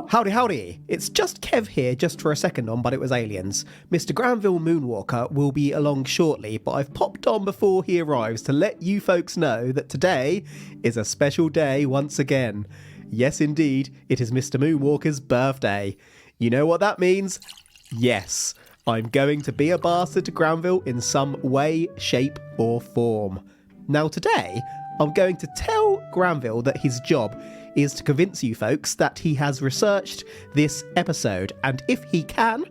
Howdy, howdy. It's just Kev here, just for a second on But It Was Aliens. Mr. Granville Moonwalker will be along shortly, but I've popped on before he arrives to let you folks know that today is a special day once again. Yes, indeed, it is Mr. Moonwalker's birthday. You know what that means? Yes, I'm going to be a bastard to Granville in some way, shape or form. Now today, I'm going to tell Granville that his job is to convince you folks that he has researched this episode, and if he can,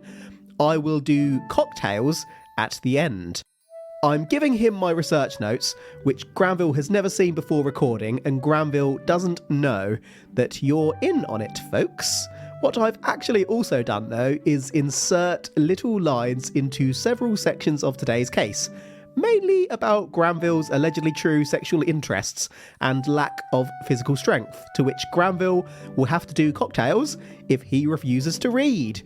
I will do cocktails at the end. I'm giving him my research notes, which Granville has never seen before recording, and Granville doesn't know that you're in on it, folks. What I've actually also done, though, is insert little lines into several sections of today's case, mainly about Granville's allegedly true sexual interests and lack of physical strength, to which Granville will have to do cocktails if he refuses to read.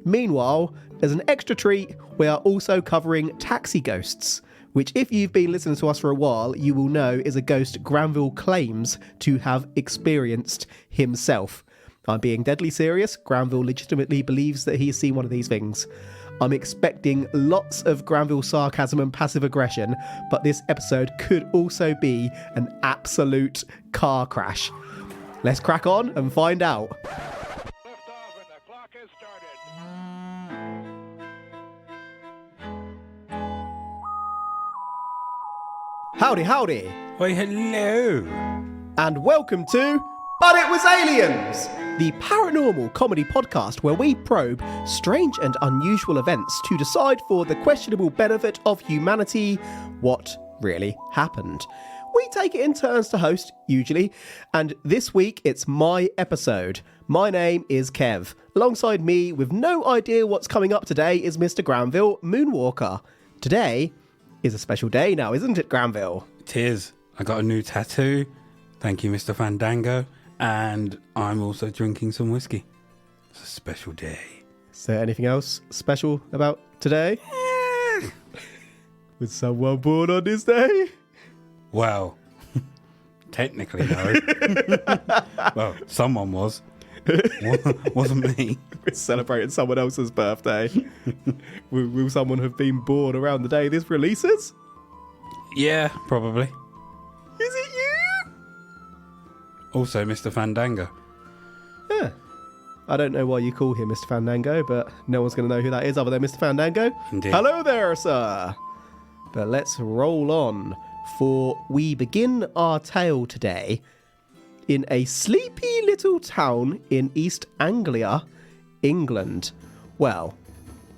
Meanwhile, as an extra treat, we are also covering taxi ghosts, which if you've been listening to us for a while, you will know is a ghost Granville claims to have experienced himself. I'm being deadly serious. Granville legitimately believes that he has seen one of these things. I'm expecting lots of Granville sarcasm and passive aggression, but this episode could also be an absolute car crash. Let's crack on and find out. Liftoff and the clock has started. Howdy, howdy, Why, hello. and welcome to But It Was Aliens, the paranormal comedy podcast where we probe strange and unusual events to decide for the questionable benefit of humanity what really happened. We take it in turns to host, usually, and this week it's my episode. My name is Kev. Alongside me, with no idea what's coming up today, is Mr. Granville Moonwalker. Today is a special day now, isn't it, Granville? It is. I got a new tattoo. Thank you, Mr. Fandango. And I'm also drinking some whiskey. It's a special day. Is there anything else special about today? Was someone born on this day? Well, technically no. Well, someone was. Wasn't me. We're celebrating someone else's birthday. Will someone have been born around the day this releases? Yeah, probably. Is it you? Also, Mr. Fandango. Yeah. I don't know why you call him Mr. Fandango, but no one's going to know who that is other than Mr. Fandango. Indeed. Hello there, sir. But let's roll on, for we begin our tale today in a sleepy little town in East Anglia, England. Well,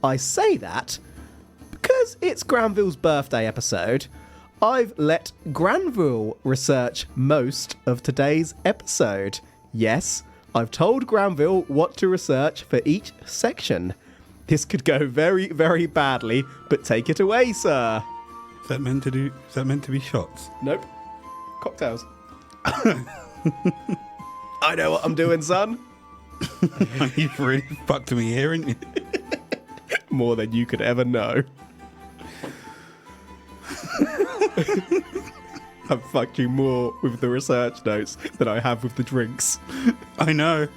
I say that because it's Granville's birthday episode. I've let Granville research most of today's episode. Yes, I've told Granville what to research for each section. This could go very, very badly, but take it away, sir. Is that meant to be shots? Nope. Cocktails. I know what I'm doing, son. You've really fucked me here, haven't you? More than you could ever know. I've fucked you more with the research notes than I have with the drinks. I know.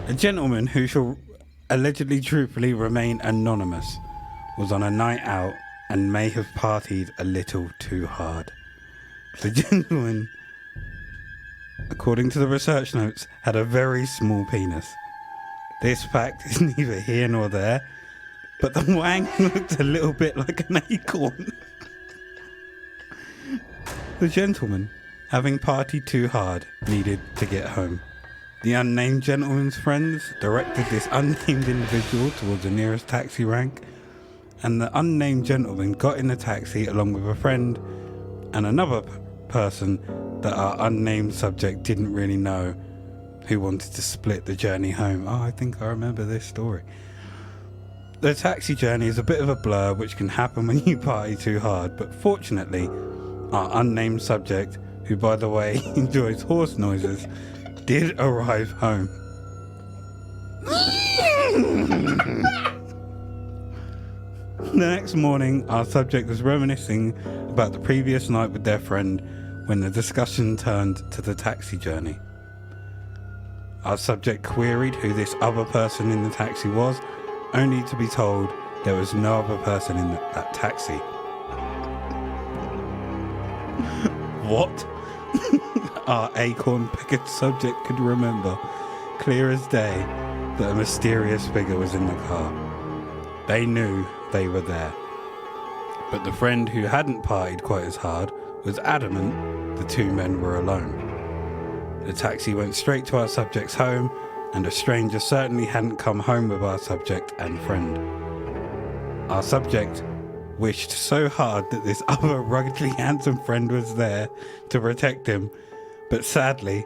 A gentleman who shall allegedly truthfully remain anonymous was on a night out and may have partied a little too hard. The gentleman, according to the research notes, had a very small penis. This fact is neither here nor there, but the wang looked a little bit like an acorn. The gentleman, having partied too hard, needed to get home. The unnamed gentleman's friends directed this unnamed individual towards the nearest taxi rank, and the unnamed gentleman got in the taxi along with a friend and another person that our unnamed subject didn't really know, who wanted to split the journey home. Oh, I think I remember this story. The taxi journey is a bit of a blur, which can happen when you party too hard, but fortunately, our unnamed subject, who by the way enjoys horse noises, did arrive home. The next morning, our subject was reminiscing about the previous night with their friend when the discussion turned to the taxi journey. Our subject queried who this other person in the taxi was, only to be told there was no other person in that taxi. What? Our acorn-picked subject could remember, clear as day, that a mysterious figure was in the car. They knew they were there. But the friend who hadn't partied quite as hard was adamant the two men were alone. The taxi went straight to our subject's home, and a stranger certainly hadn't come home with our subject and friend. Our subject wished so hard that this other ruggedly handsome friend was there to protect him, but sadly,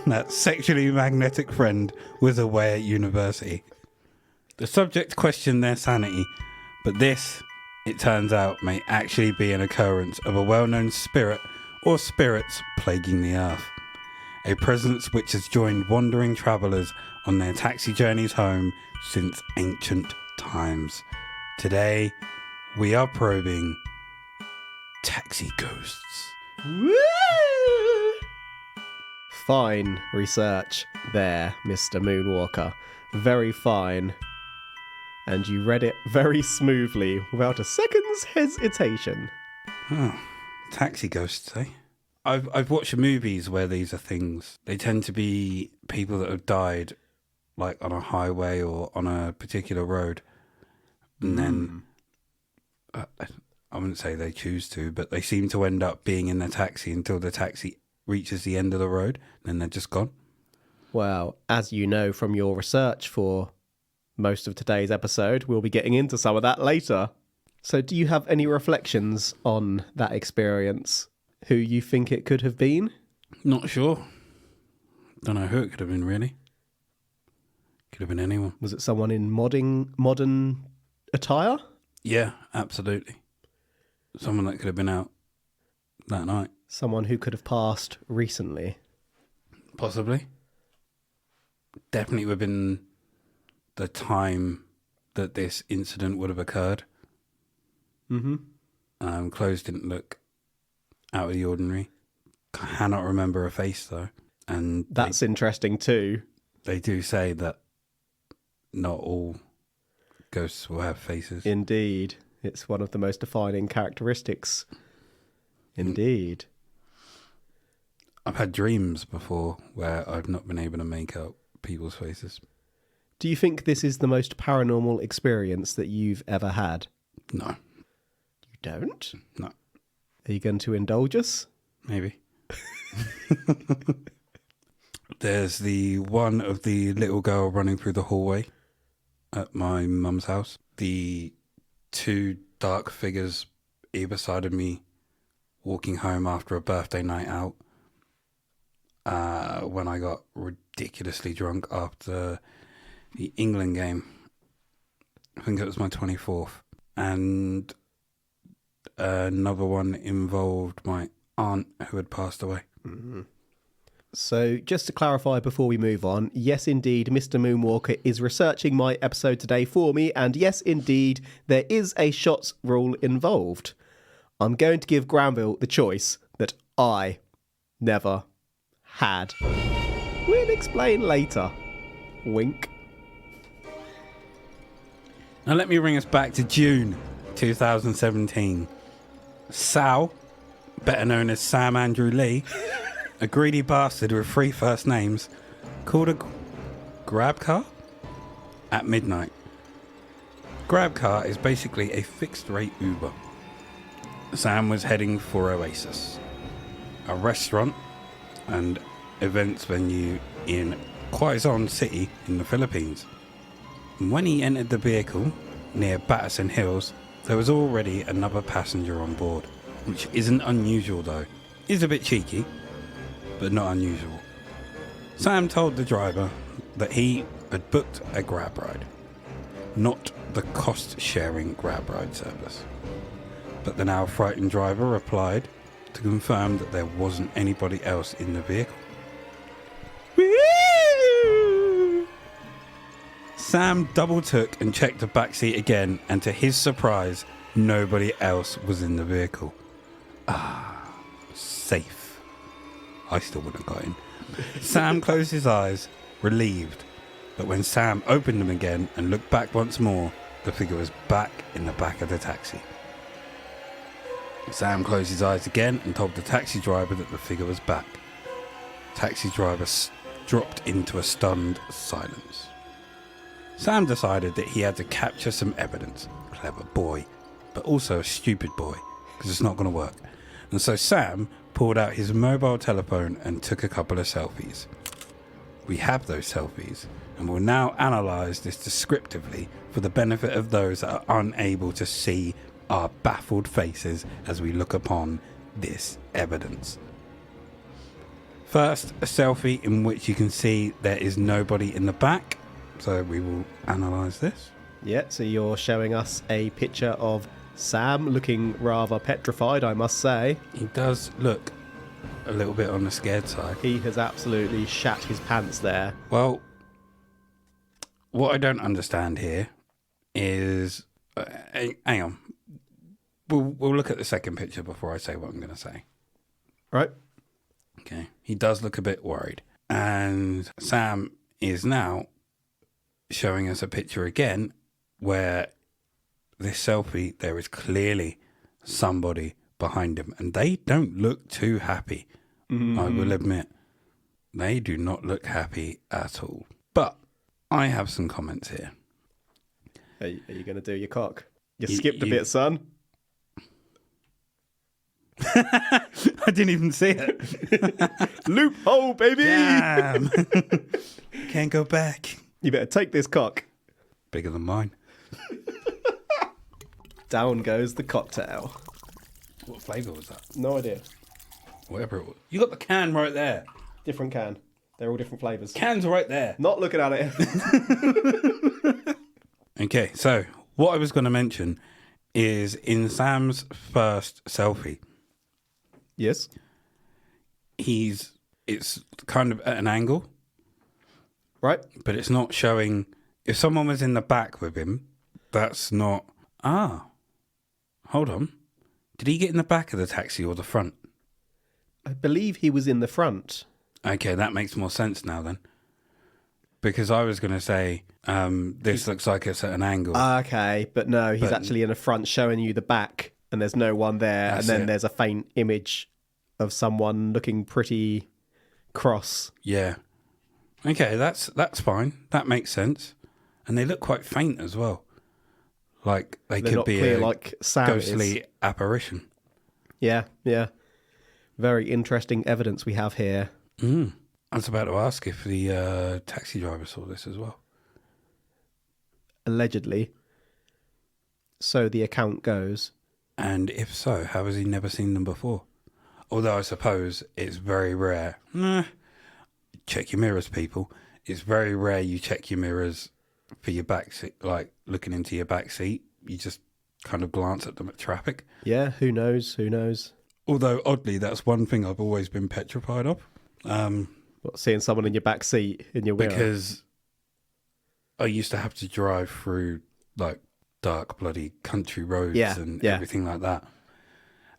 that sexually magnetic friend was away at university. The subject questioned their sanity, but this, it turns out, may actually be an occurrence of a well-known spirit or spirits plaguing the earth. A presence which has joined wandering travellers on their taxi journeys home since ancient times. Today, we are probing taxi ghosts. Woo! Fine research there, Mr. Moonwalker. Very fine. And you read it very smoothly, without a second's hesitation. Oh, taxi ghosts, eh? I've watched movies where these are things. They tend to be people that have died, like on a highway or on a particular road. And then, I wouldn't say they choose to, but they seem to end up being in the taxi until the taxi reaches the end of the road, and then they're just gone. Well, as you know from your research for most of today's episode, we'll be getting into some of that later. So do you have any reflections on that experience? Who you think it could have been? Not sure. Don't know who it could have been, really. Could have been anyone. Was it someone in modern attire? Yeah, absolutely. Someone that could have been out that night. Someone who could have passed recently? Possibly. Definitely within the time that this incident would have occurred. Mm-hmm. Clothes didn't look out of the ordinary. Cannot remember a face, though. And that's interesting too. They do say that not all ghosts will have faces. Indeed. It's one of the most defining characteristics. Indeed. I've had dreams before where I've not been able to make out people's faces. Do you think this is the most paranormal experience that you've ever had? No. You don't? No. Are you going to indulge us? Maybe. There's the one of the little girl running through the hallway at my mum's house. The two dark figures either side of me walking home after a birthday night out. When I got ridiculously drunk after the England game. I think it was my 24th. And another one involved my aunt who had passed away. Mm-hmm. So just to clarify before we move on, yes indeed, Mr. Moonwalker is researching my episode today for me, and yes indeed, there is a shots rule involved. I'm going to give Granville the choice that I never had. We'll explain later. Wink. Now let me bring us back to June 2017. Sal, better known as Sam Andrew Lee, a greedy bastard with 3 first names, called a grab car at midnight. Grab car is basically a fixed rate Uber. Sam was heading for Oasis, a restaurant and events venue in Quezon City in the Philippines. When he entered the vehicle near Batterson Hills, there was already another passenger on board, which isn't unusual though. Is a bit cheeky, but not unusual. Sam told the driver that he had booked a grab ride, not the cost-sharing grab ride service. But the now frightened driver replied to confirm that there wasn't anybody else in the vehicle. Sam double-took and checked the backseat again, and to his surprise, nobody else was in the vehicle. Safe. I still wouldn't have got in. Sam closed his eyes relieved. But when Sam opened them again and looked back once more, the figure was back in the back of the taxi. Sam closed his eyes again and told the taxi driver that the figure was back. Taxi driver dropped into a stunned silence. Sam decided that he had to capture some evidence. Clever boy, but also a stupid boy, because it's not going to work. And so Sam pulled out his mobile telephone and took a couple of selfies. We have those selfies, and we'll now analyse this descriptively for the benefit of those that are unable to see our baffled faces as we look upon this evidence. First, a selfie in which you can see there is nobody in the back, so we will analyse this. Yeah, so you're showing us a picture of Sam looking rather petrified, I must say. He does look a little bit on the scared side. He has absolutely shat his pants there. Well, what I don't understand here is... hang on. We'll look at the second picture before I say what I'm going to say. Right. Okay. He does look a bit worried. And Sam is now showing us a picture again where this selfie, there is clearly somebody behind him. And they don't look too happy. Mm-hmm. I will admit. They do not look happy at all. But I have some comments here. Are you going to do your cock? You skipped a bit, son. I didn't even see it. Loophole, baby! Damn. Can't go back. You better take this cock. Bigger than mine. Down goes the cocktail. What flavour was that? No idea. Whatever it was. You got the can right there. Different can. They're all different flavours. Can's right there. Not looking at it. Okay, so what I was going to mention is in Sam's first selfie. Yes. It's kind of at an angle. Right. But it's not showing... If someone was in the back with him, that's not... Hold on. Did he get in the back of the taxi or the front? I believe he was in the front. Okay, that makes more sense now then. Because I was going to say, this looks like it's at an angle. Okay, but no, he's actually in the front showing you the back, and there's no one there, and then there's a faint image of someone looking pretty cross. Yeah. Okay, that's fine. That makes sense. And they look quite faint as well. Like they could be a like Sam ghostly apparition. Yeah, yeah. Very interesting evidence we have here. I was about to ask if the taxi driver saw this as well. Allegedly. So the account goes. And if so, how has he never seen them before? Although I suppose it's very rare. Check your mirrors, people. It's very rare you check your mirrors for your back seat, like looking into your back seat. You just kind of glance at them at traffic. Yeah, who knows? Who knows? Although, oddly, that's one thing I've always been petrified of. What, seeing someone in your back seat in your mirror? Because I used to have to drive through, like, dark, bloody country roads and everything like that.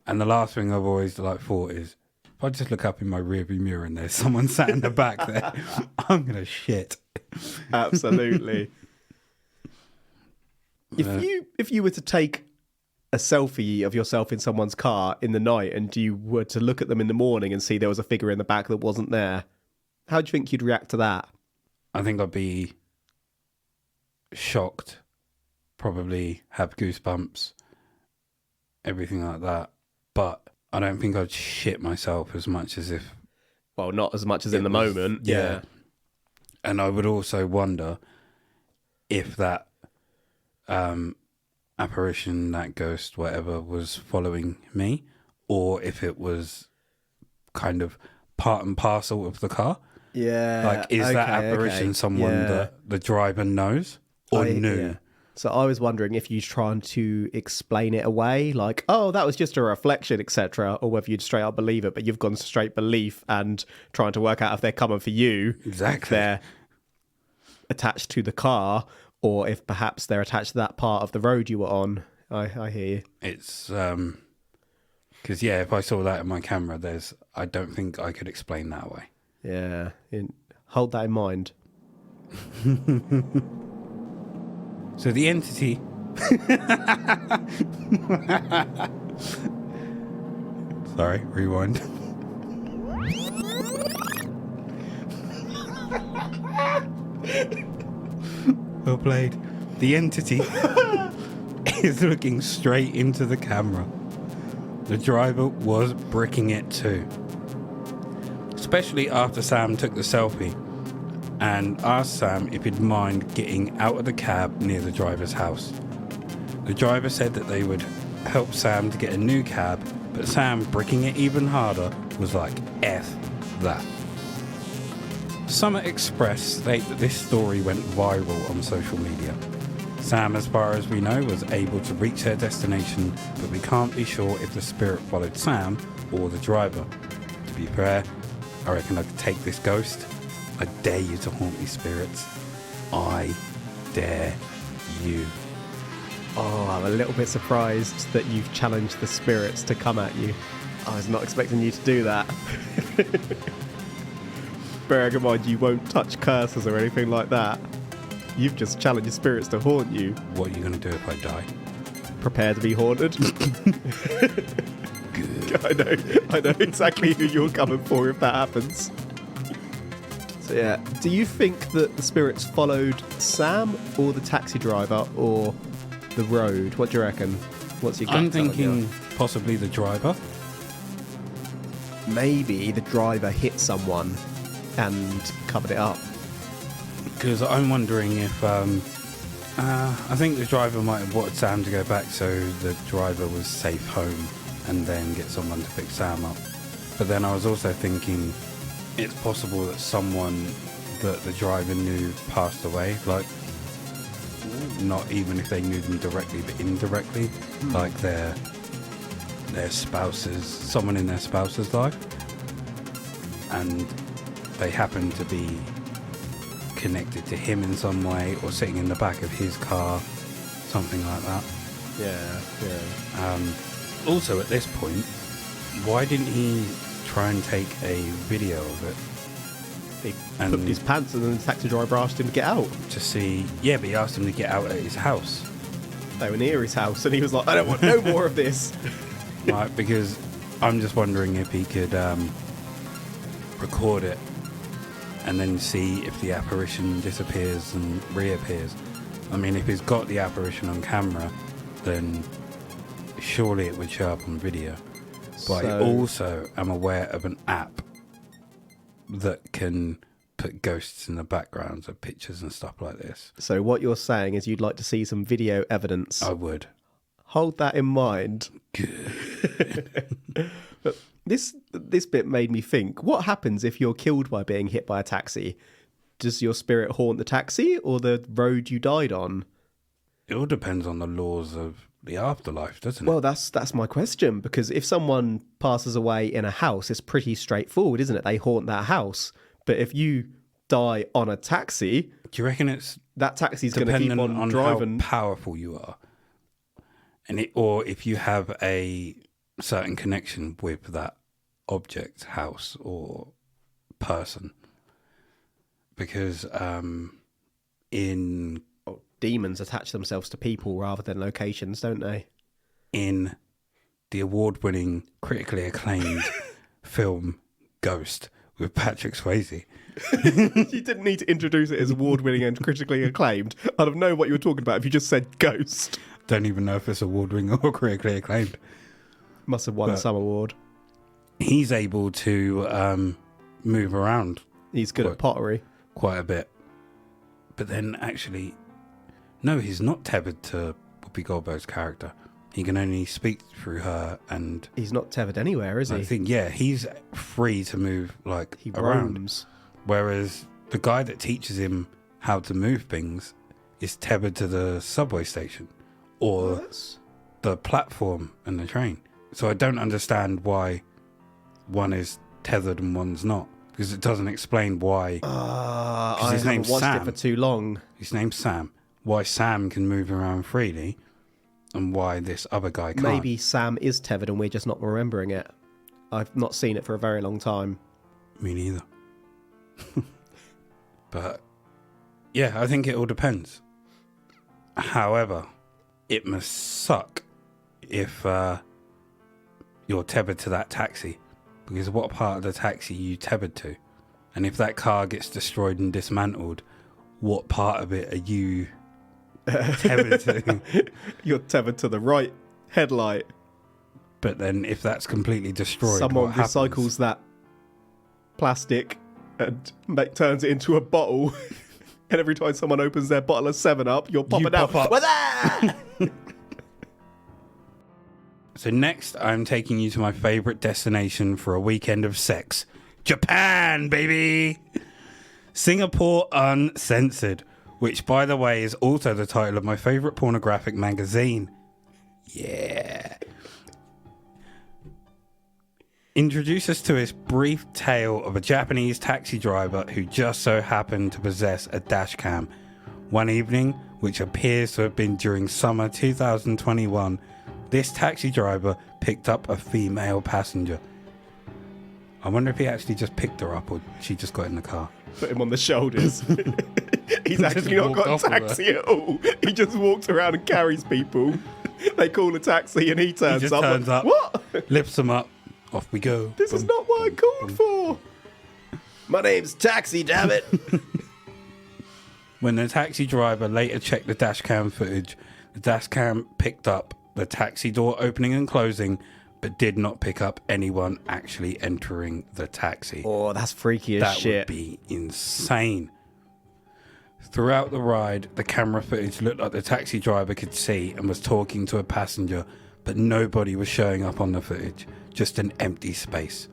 And the last thing I've always, like, thought is, if I just look up in my rearview mirror and there's someone sat in the back there, I'm going to shit. Absolutely. If you were to take a selfie of yourself in someone's car in the night and you were to look at them in the morning and see there was a figure in the back that wasn't there, how do you think you'd react to that? I think I'd be shocked, probably have goosebumps, everything like that. But I don't think I'd shit myself as much as if... Well, not as much as in the moment. Yeah. And I would also wonder if that apparition, that ghost, whatever, was following me, or if it was kind of part and parcel of the car. Yeah. Like, is that apparition someone that the driver knows or knew? Yeah. So I was wondering if you're trying to explain it away, like, oh, that was just a reflection, etc., or whether you'd straight up believe it, but you've gone straight belief and trying to work out if they're coming for you. Exactly. If they're attached to the car, or if perhaps they're attached to that part of the road you were on. I hear you. It's because if I saw that in my camera, I don't think I could explain that away. Yeah, hold that in mind. So the entity... Sorry, rewind. Well played. The entity is looking straight into the camera. The driver was bricking it too. Especially after Sam took the selfie and asked Sam if he'd mind getting out of the cab near the driver's house. The driver said that they would help Sam to get a new cab, but Sam, bricking it even harder, was like, F that. Summit Express state that this story went viral on social media. Sam, as far as we know, was able to reach their destination, but we can't be sure if the spirit followed Sam or the driver. To be fair, I reckon I could take this ghost. I dare you to haunt me, spirits. I dare you. Oh, I'm a little bit surprised that you've challenged the spirits to come at you. I was not expecting you to do that. Bearing in mind, you won't touch curses or anything like that. You've just challenged the spirits to haunt you. What are you going to do if I die? Prepare to be haunted. Good. I know exactly who you're coming for if that happens. So yeah, do you think that the spirits followed Sam or the taxi driver or the road? What do you reckon? What's your gut I'm telling thinking you? possibly the driver. Maybe the driver hit someone and covered it up. Because I'm wondering if I think the driver might have wanted Sam to go back so the driver was safe home and then get someone to pick Sam up. But then I was also thinking it's possible that someone that the driver knew passed away, like not even if they knew them directly but indirectly, like their spouses, someone in their spouse's life, and they happen to be connected to him in some way or sitting in the back of his car, something like that. Yeah. Also at this point, why didn't he try and take a video of it He flipped his pants and then the taxi driver asked him to get out. to see? Yeah, but he asked him to get out at his house. They were near his house and he was like, I don't want no more of this. Right, because I'm just wondering if he could record it and then see if the apparition disappears and reappears. I mean, if he's got the apparition on camera, then surely it would show up on video. But I also am aware of an app that can put ghosts in the backgrounds of pictures and stuff like this. So what you're saying is you'd like to see some video evidence. I would. Hold that in mind. Good. But this bit made me think, what happens if you're killed by being hit by a taxi? Does your spirit haunt the taxi or the road you died on? It all depends on the laws of the afterlife, doesn't it? Well, that's my question, because if someone passes away in a house, it's pretty straightforward, isn't it? They haunt that house. But if you die on a taxi, do you reckon it's that taxi's going to keep dependent on driving? how powerful you are, or if you have a certain connection with that object, house, or person? Because Demons attach themselves to people rather than locations, don't they? In the award-winning, critically acclaimed film Ghost with Patrick Swayze. You didn't need to introduce it as award-winning and critically acclaimed. I'd have known what you were talking about if you just said Ghost. Don't even know if it's award-winning or critically acclaimed. Must have won some award. He's able to move around. He's good at pottery. Quite a bit. But then actually, no, he's not tethered to Whoopi Goldberg's character. He can only speak through her, and he's not tethered anywhere, is he? I think, yeah, he's free to move he around. roams. Whereas the guy that teaches him how to move things is tethered to the subway station or the platform and the train. So I don't understand why one is tethered and one's not, because it doesn't explain why. I his haven't name's watched Sam. it for too long. His name's Sam. Why Sam can move around freely and why this other guy can't. Maybe Sam is tethered and we're just not remembering it. I've not seen it for a very long time. Me neither. But Yeah, I think it all depends. However, it must suck if you're tethered to that taxi, because what part of the taxi are you tethered to? And if that car gets destroyed and dismantled, what part of it are you tethered to? You're tethered to the right headlight. But then if that's completely destroyed, Someone what happens? recycles that plastic and turns it into a bottle. And every time someone opens their bottle of 7-Up, you're popping out. pop up. What's that? So next, I'm taking you to my favourite destination for a weekend of sex. Japan, baby! Singapore Uncensored, which, by the way, is also the title of my favourite pornographic magazine. Yeah. Introduce us to this brief tale of a Japanese taxi driver who just so happened to possess a dash cam. One evening, which appears to have been during summer 2021, this taxi driver picked up a female passenger. I wonder if he actually just picked her up or she just got in the car. Put him on the shoulders. He's actually not walked got a off with taxi at all. He just walks around and carries people. They call a taxi and he turns just up. turns up. What? Lifts them up. Off we go. This is not what I called for. My name's Taxi, damn it. When the taxi driver later checked the dash cam footage, the dash cam picked up the taxi door opening and closing, but did not pick up anyone actually entering the taxi. Oh, that's freaky as That shit. would be insane. Throughout the ride, the camera footage looked like the taxi driver could see and was talking to a passenger, but nobody was showing up on the footage, just an empty space.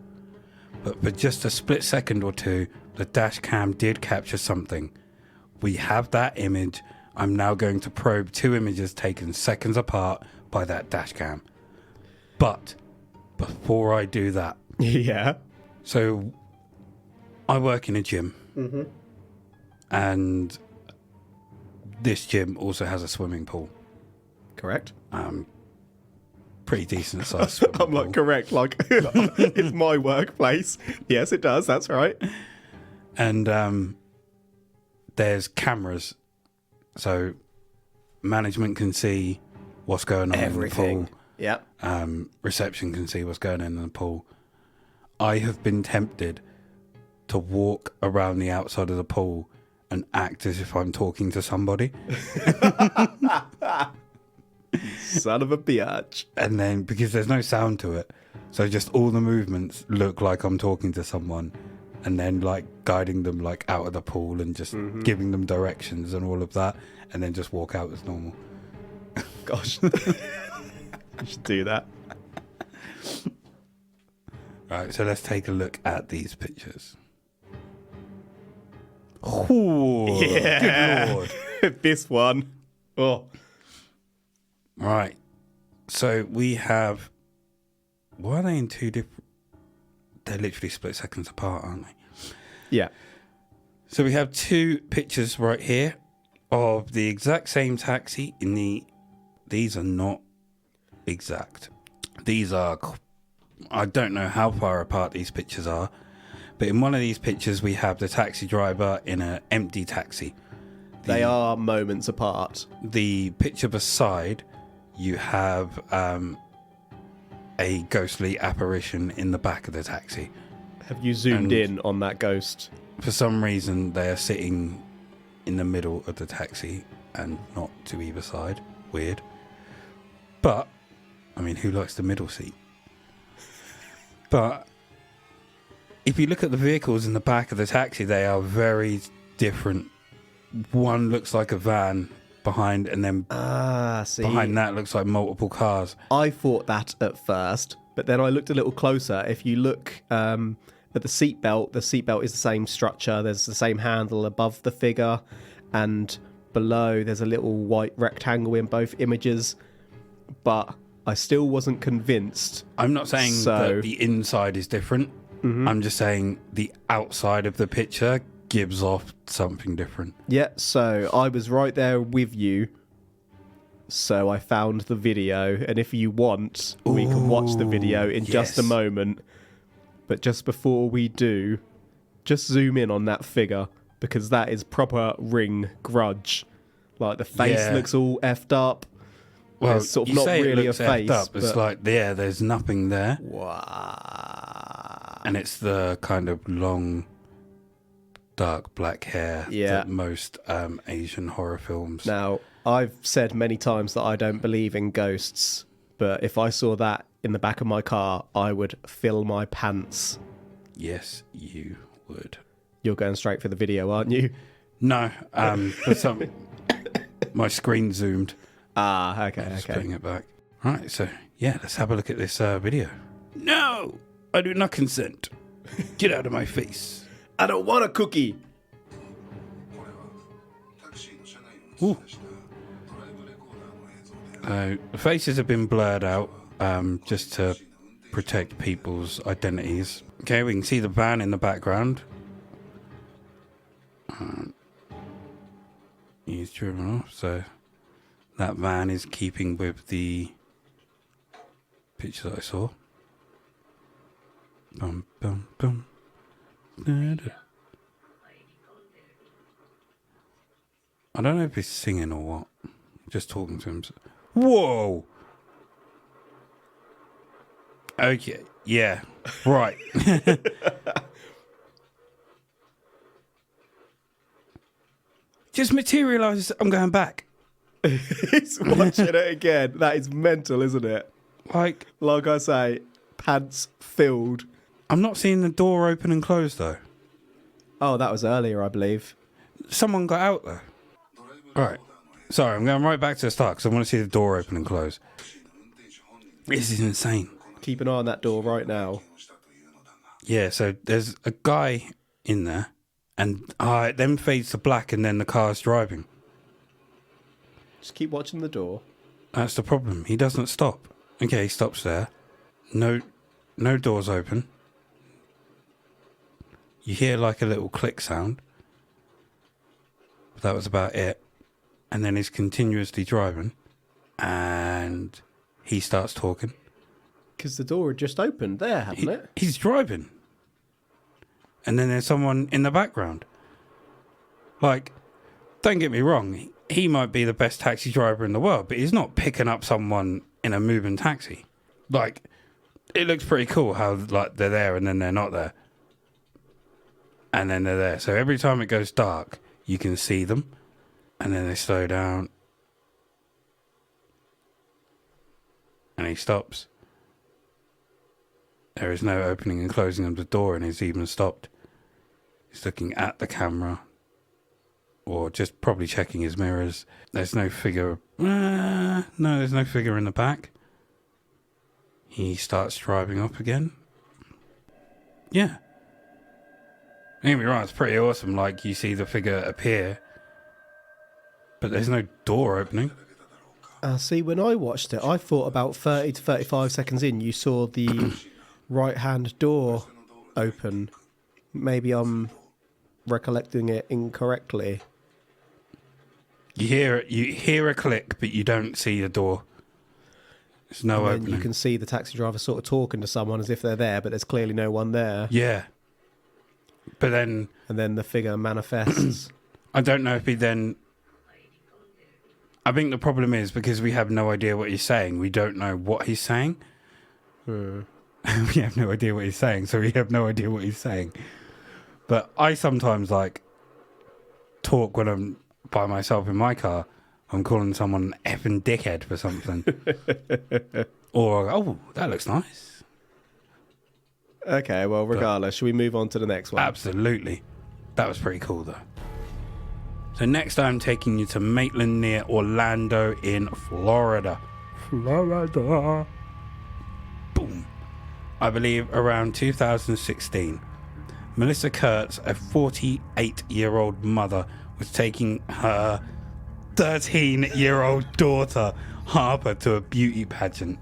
But for just a split second or two, the dash cam did capture something. We have that image. I'm now going to probe two images taken seconds apart by that dash cam. But before I do that, Yeah. so I work in a gym, and this gym also has a swimming pool. Correct. Pretty decent size swimming I'm like, pool. correct. Like, it's my workplace. Yes, it does. That's right. And there's cameras, so management can see what's going on Everything. in the pool. Yep. Reception can see what's going on in the pool. I have been tempted to walk around the outside of the pool and act as if I'm talking to somebody. Son of a biatch. And then, because there's no sound to it, so just all the movements look like I'm talking to someone, and then like guiding them like out of the pool and just giving them directions and all of that, and then just walk out as normal. Gosh. You should do that. Right, so let's take a look at these pictures. Ooh, Yeah. good lord. This one. Oh. Right, so we have... Why are they in two different... They're literally split seconds apart, aren't they? Yeah. So we have two pictures right here of the exact same taxi in the... These are not exact. These are... I don't know how far apart these pictures are, but in one of these pictures we have the taxi driver in an empty taxi. They are moments apart. The picture beside, you have a ghostly apparition in the back of the taxi. Have you zoomed And- in on that ghost? For some reason, they are sitting in the middle of the taxi and not to either side. Weird. But, I mean, who likes the middle seat? But, if you look at the vehicles in the back of the taxi, they are very different. One looks like a van behind, and then See. behind that looks like multiple cars. I thought that at first, but then I looked a little closer. If you look at the seatbelt is the same structure. There's the same handle above the figure, and below there's a little white rectangle in both images. But I still wasn't convinced. I'm not saying that the inside is different. I'm just saying the outside of the picture gives off something different. Yeah, so I was right there with you. So I found the video, and if you want, we can watch the video in just a moment. But just before we do, just zoom in on that figure. because that is proper Ring Grudge. Like, the face looks all effed up. Well, it's sort of you not say really it looks a face. effed up. It's but... like, there's nothing there. Wow. And it's the kind of long, dark black hair that most Asian horror films. Now, I've said many times that I don't believe in ghosts, but if I saw that in the back of my car, I would fill my pants. Yes, you would. You're going straight for the video, aren't you? No, for some, my screen zoomed. Ah, okay, Just putting it back. Right, so let's have a look at this video. No, I do not consent. Get out of my face. I don't want a cookie. Ooh. The faces have been blurred out just to protect people's identities. Okay, we can see the van in the background. He's driven off, so that van is keeping with the picture that I saw. Bum, bum, bum. Da-da. I don't know if he's singing or what. Just talking to him. Whoa! Okay, yeah, right. Just materialises. I'm going back. He's watching it again. That is mental, isn't it? Like I say, pants filled. I'm not seeing the door open and close though. Oh, that was earlier, I believe. Someone got out though. All right. Sorry, I'm going right back to the start because I want to see the door open and close. This is insane. Keep an eye on that door right now. Yeah, so there's a guy in there, and it then fades to black, and then the car's driving. Just keep watching the door. That's the problem. He doesn't stop. Okay, he stops there. No doors open. You hear like a little click sound. But that was about it. And then he's continuously driving, and he starts talking. Because the door had just opened there, hadn't it? He's driving. And then there's someone in the background. Like, don't get me wrong, he might be the best taxi driver in the world, but he's not picking up someone in a moving taxi. Like, it looks pretty cool how, like, they're there and then they're not there. And then they're there. So every time it goes dark, you can see them. And then they slow down. And he stops. There is no opening and closing of the door, and he's even stopped. He's looking at the camera. Or just probably checking his mirrors. There's no figure. No, there's no figure in the back. He starts driving up again. Yeah. Don't get me wrong, it's pretty awesome. Like, you see the figure appear. But there's no door opening. See, when I watched it, I thought about 30 to 35 seconds in, you saw the right-hand door open. Maybe I'm recollecting it incorrectly. You hear a click, but you don't see the door. There's no opening. You can see the taxi driver sort of talking to someone as if they're there, but there's clearly no one there. Yeah. But then... And then the figure manifests. I don't know if he then... I think the problem is because we have no idea what he's saying. We don't know what he's saying. We have no idea what he's saying, so we have no idea what he's saying. But I sometimes, like, talk when I'm by myself in my car. I'm calling someone an effing dickhead for something. Or, oh, that looks nice. Okay, well, regardless, should we move on to the next one? Absolutely. That was pretty cool, though. So next I'm taking you to Maitland near Orlando in Florida. Florida. Boom. I believe around 2016. Melissa Kurtz, a 48-year-old mother, was taking her 13-year-old daughter, Harper, to a beauty pageant.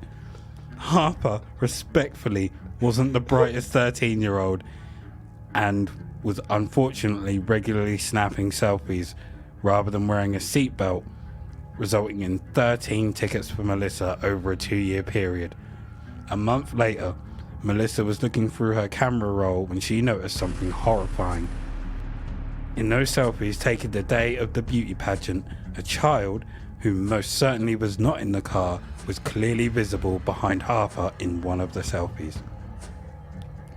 Harper, respectfully, wasn't the brightest 13-year-old and was unfortunately regularly snapping selfies rather than wearing a seatbelt, resulting in 13 tickets for Melissa over a 2-year period. A month later, Melissa was looking through her camera roll when she noticed something horrifying. In those selfies taken the day of the beauty pageant, a child, who most certainly was not in the car, was clearly visible behind Harper in one of the selfies.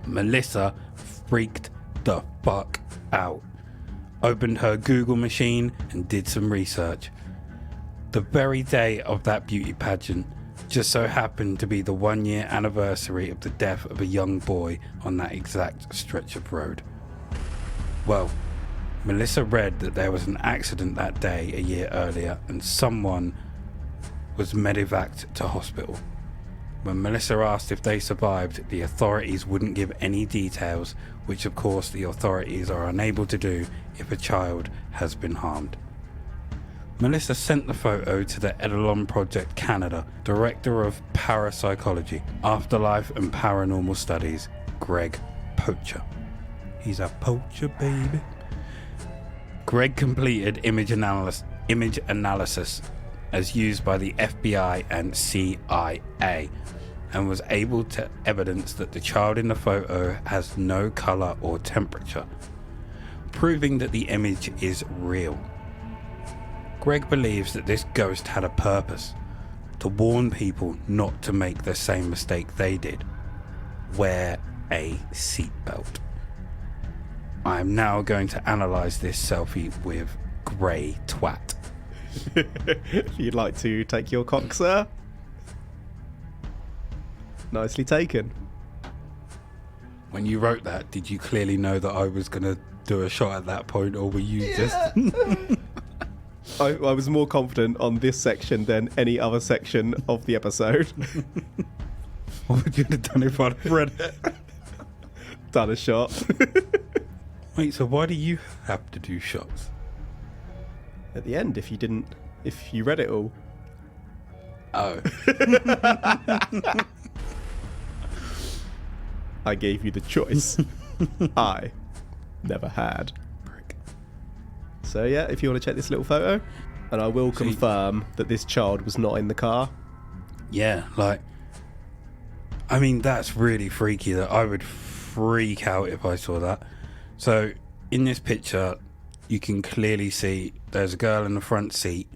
Melissa freaked the fuck out, opened her Google machine and did some research. The very day of that beauty pageant just so happened to be the 1 year anniversary of the death of a young boy on that exact stretch of road. Well, Melissa read that there was an accident that day a year earlier and someone was medevaced to hospital. When Melissa asked if they survived, the authorities wouldn't give any details, which of course the authorities are unable to do if a child has been harmed. Melissa sent the photo to the Edelon Project Canada Director of Parapsychology, Afterlife and Paranormal Studies, Greg Poacher. He's a poacher, baby. Greg completed image analysis as used by the FBI and CIA and was able to evidence that the child in the photo has no colour or temperature, proving that the image is real. Greg believes that this ghost had a purpose, to warn people not to make the same mistake they did. Wear a seatbelt. I am now going to analyse this selfie with Grey Twat. If you'd like to take your cock, sir. Nicely taken. When you wrote that, did you clearly know that I was going to do a shot at that point, or were you just... I was more confident on this section than any other section of the episode. What would you have done if I'd read it? Done a shot. Wait, so why do you have to do shots? At the end, if you read it all. Oh. I gave you the choice. I never had. Prick. So yeah, if you want to check this little photo, and I will confirm that this child was not in the car. Yeah, like, I mean, that's really freaky. That I would freak out if I saw that. So in this picture, you can clearly see there's a girl in the front seat.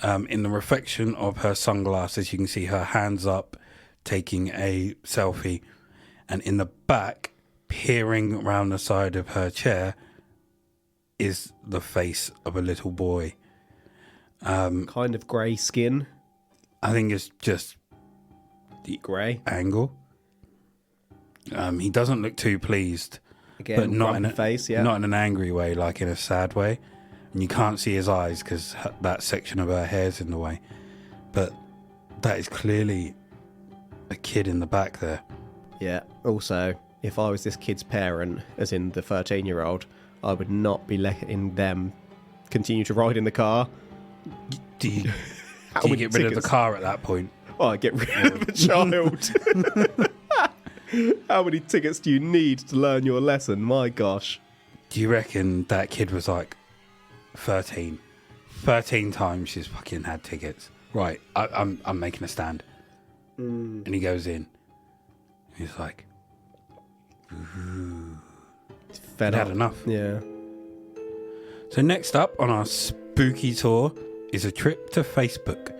In the reflection of her sunglasses, you can see her hands up, taking a selfie. And in the back, peering around the side of her chair, is the face of a little boy. Kind of grey skin. I think it's just Deep grey. angle. He doesn't look too pleased. Again, But not in grumpy face, yeah. not in an angry way, like in a sad way. And you can't see his eyes because that section of her hair's in the way. But that is clearly a kid in the back there. Yeah. Also, if I was this kid's parent, as in the 13-year-old, I would not be letting them continue to ride in the car. Do you many get rid of tickets? the car at that point? Oh, I get rid of the child. How many tickets do you need to learn your lesson? My gosh. Do you reckon that kid was like 13? 13 times she's fucking had tickets. Right, I'm making a stand. And he goes in. He's like, Fed I'd up. had enough. Yeah. So next up on our spooky tour is a trip to Facebook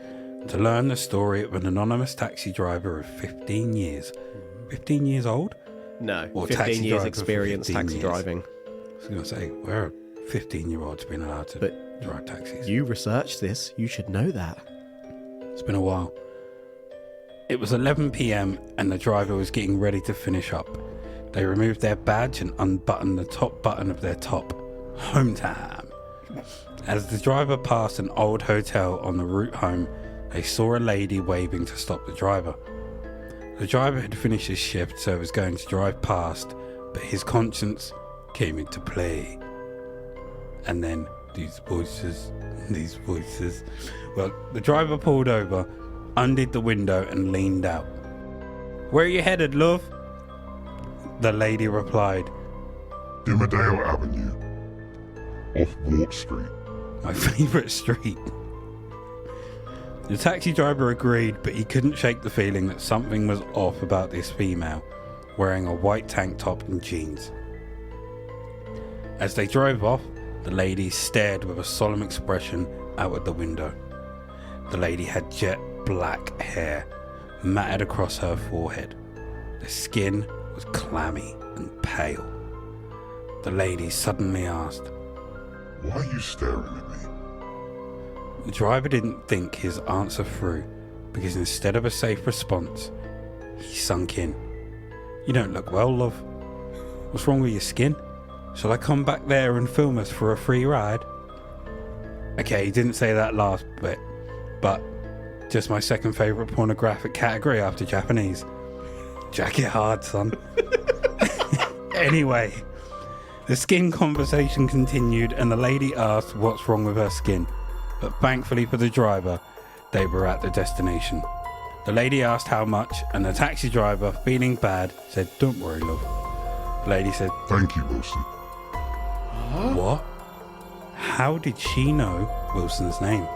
to learn the story of an anonymous taxi driver of 15 years. 15 years old? No. Or 15 taxi years driver for experience 15 taxi years. driving. I was going to say, where are 15-year-olds been allowed to drive taxis? You researched this. You should know that. It's been a while. It was 11 p.m. and the driver was getting ready to finish up. They removed their badge and unbuttoned the top button of their top. Home time. As the driver passed an old hotel on the route home, they saw a lady waving to stop the driver. The driver had finished his shift, so was going to drive past, but his conscience came into play. And then these voices. Well, the driver pulled over, undid the window and leaned out. "Where are you headed, love?" The lady replied, Dimmadale Avenue, off Wart Street. "My favourite street." The taxi driver agreed, but he couldn't shake the feeling that something was off about this female, wearing a white tank top and jeans. As they drove off, The lady stared with a solemn expression out at the window. The lady had jet black hair matted across her forehead. The skin was clammy and pale. The lady suddenly asked, Why are you staring at me? The driver didn't think his answer through, because instead of a safe response, he sunk in. You don't look well, love. What's wrong with your skin? Shall I come back there and film us for a free ride? Okay, he didn't say that last bit, but just my second favourite pornographic category after Japanese. Jack it hard, son. Anyway, the skin conversation continued and the lady asked what's wrong with her skin, but thankfully for the driver, they were at the destination. The lady asked how much and the taxi driver, feeling bad, said, "Don't worry, love." The lady said, Thank you, Wilson. What? How did she know Wilson's name?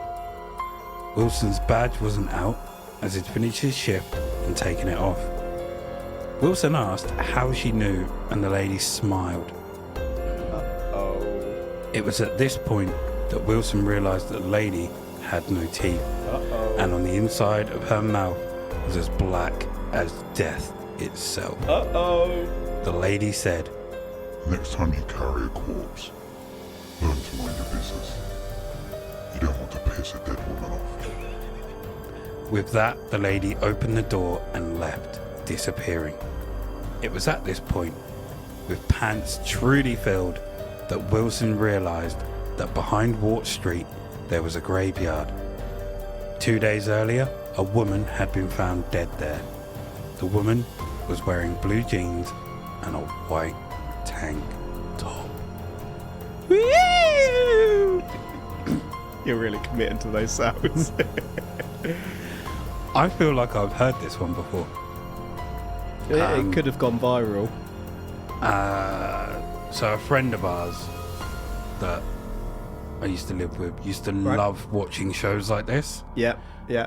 Wilson's badge wasn't out as he'd finished his shift and taken it off. Wilson asked how she knew and the lady smiled. It was at this point that Wilson realised that the lady had no teeth, and on the inside of her mouth was as black as death itself. The lady said, Next time you carry a corpse, learn to mind your business. You don't want to piss a dead woman off. With that, the lady opened the door and left, disappearing. It was at this point, with pants truly filled, that Wilson realised that behind Wart Street there was a graveyard. 2 days earlier, a woman had been found dead there. The woman was wearing blue jeans and a white tank top. You're really committing to those sounds. I feel like I've heard this one before. It could have gone viral. So a friend of ours that I used to live with used to love watching shows like this. Yeah.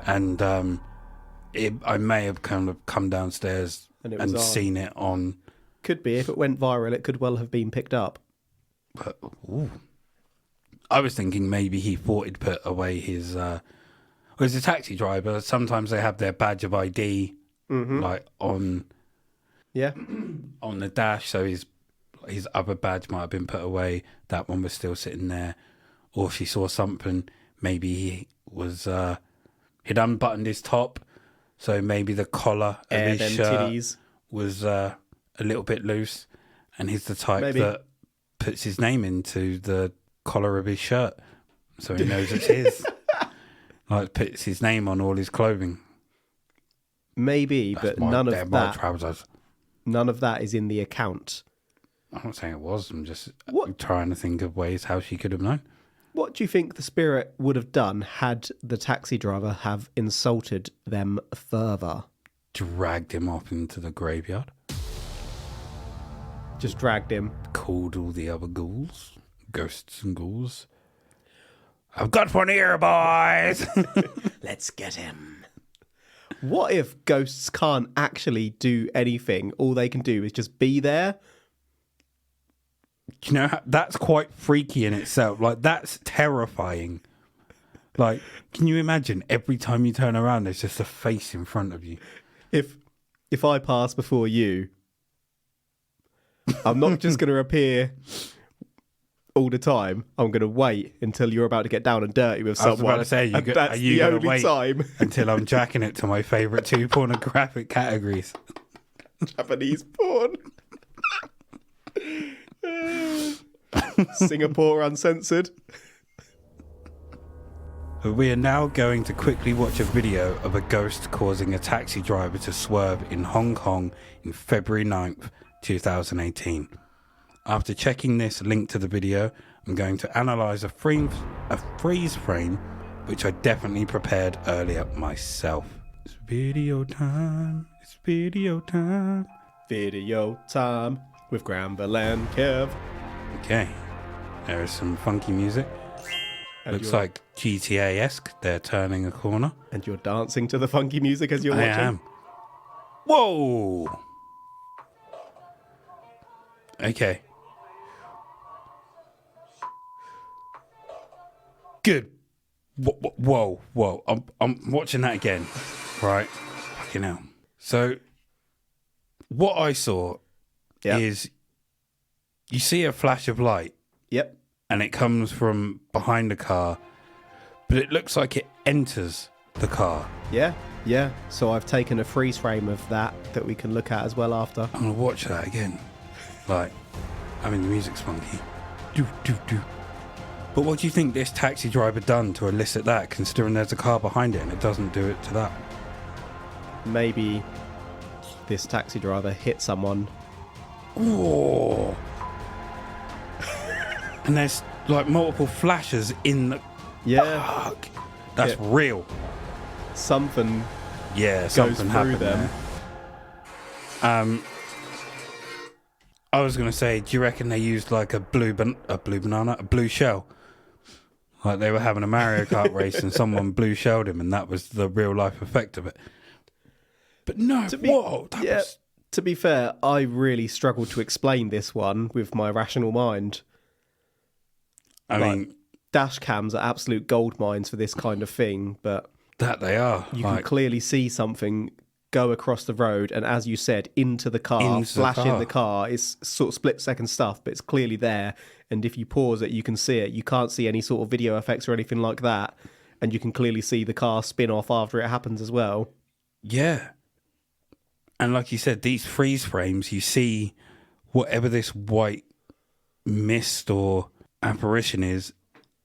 And I may have kind of come downstairs and seen it on. Could be. If it went viral, it could well have been picked up. But, I was thinking maybe he thought he'd put away his... as a taxi driver, sometimes they have their badge of ID like on... Yeah. On the dash, so his other badge might have been put away. That one was still sitting there. Or if he saw something, maybe he was... he'd unbuttoned his top, so maybe the collar of his shirt was a little bit loose, and he's the type that puts his name into the collar of his shirt, so he knows it's his. Like, puts his name on all his clothing. Maybe, but none of that... trousers. None of that is in the account. I'm not saying it was. I'm just trying to think of ways how she could have known. What do you think the spirit would have done had the taxi driver have insulted them further? Dragged him off into the graveyard. Just dragged him. Called all the other ghouls. Ghosts and ghouls. I've got one here, boys! Let's get him. What if ghosts can't actually do anything? All they can do is just be there? You know, that's quite freaky in itself. Like, that's terrifying. Like, can you imagine every time you turn around, there's just a face in front of you? If I pass before you, I'm not just going to appear all the time. I'm going to wait until you're about to get down and dirty with someone. I was about to say, that's the only time. Until I'm jacking it to my favourite 2 pornographic categories. Japanese porn. Singapore Uncensored. We are now going to quickly watch a video of a ghost causing a taxi driver to swerve in Hong Kong in February 9th, 2018. After checking this link to the video, I'm going to analyse a freeze frame, which I definitely prepared earlier myself. It's video time. It's video time. Video time with Granville and Kev. Okay, there is some funky music. Looks like GTA-esque. They're turning a corner. And you're dancing to the funky music as you're watching? I am. Whoa! Okay. Good. Whoa. I'm watching that again. Right. Fucking hell. So, what I saw is you see a flash of light. Yep. And it comes from behind the car, but it looks like it enters the car. Yeah. So I've taken a freeze frame of that we can look at as well after. I'm going to watch that again. Like, I mean, the music's funky. Do. But what do you think this taxi driver done to elicit that, considering there's a car behind it and it doesn't do it to that? Maybe this taxi driver hit someone. Whoa. And there's like multiple flashes in the... Yeah. Fuck. That's real. Something goes something through happened them. There. I was going to say, do you reckon they used like a blue shell? Like they were having a Mario Kart race and someone blue shelled him and that was the real life effect of it. But no, to be fair, I really struggled to explain this one with my rational mind. I mean, dash cams are absolute gold mines for this kind of thing, but that they are. You can clearly see something go across the road and, as you said, into the car, flash in the car. It's sort of split-second stuff, but it's clearly there. And if you pause it, you can see it. You can't see any sort of video effects or anything like that. And you can clearly see the car spin off after it happens as well. Yeah. And like you said, these freeze frames, you see whatever this white mist or apparition is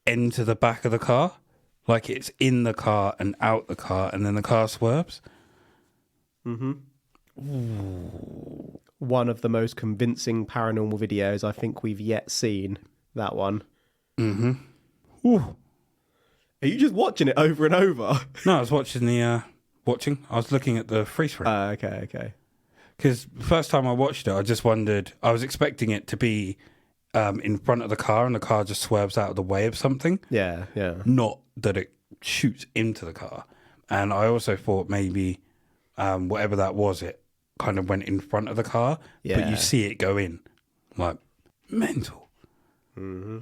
enter the back of the car. Like it's in the car and out the car, and then the car swerves. Mm-hmm. Ooh. One of the most convincing paranormal videos I think we've yet seen, that one. Mm-hmm. Ooh. Are you just watching it over and over? No, I was watching I was looking at the freeze frame. Okay. Because the first time I watched it, I just wondered, I was expecting it to be in front of the car and the car just swerves out of the way of something. Yeah. Not that it shoots into the car. And I also thought maybe whatever that was, it kind of went in front of the car. Yeah. But you see it go in. Like, mental. Mm-hmm.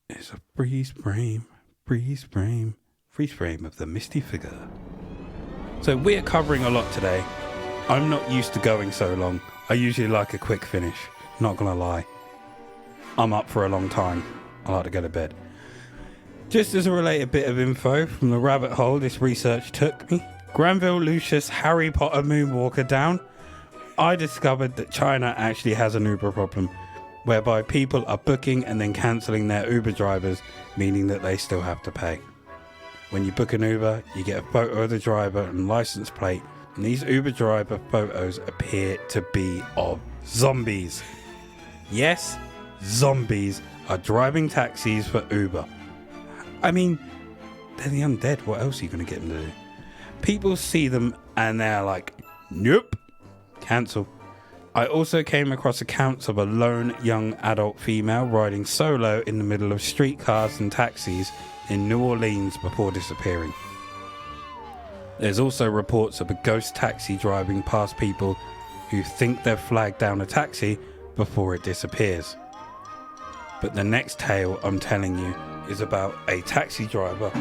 It's a freeze frame of the misty figure. So we're covering a lot today. I'm not used to going so long. I usually like a quick finish. Not gonna lie. I'm up for a long time. I like to go to bed. Just as a related bit of info from the rabbit hole this research took me, Granville Lucius Harry Potter Moonwalker down, I discovered that China actually has an Uber problem, whereby people are booking and then cancelling their Uber drivers, meaning that they still have to pay. When you book an Uber, you get a photo of the driver and license plate, and these Uber driver photos appear to be of zombies. Yes, zombies are driving taxis for Uber. I mean, they're the undead. What else are you going to get them to do? People see them and they're like, nope, cancel. I also came across accounts of a lone young adult female riding solo in the middle of streetcars and taxis in New Orleans before disappearing. There's also reports of a ghost taxi driving past people who think they've flagged down a taxi before it disappears. But the next tale I'm telling you is about a taxi driver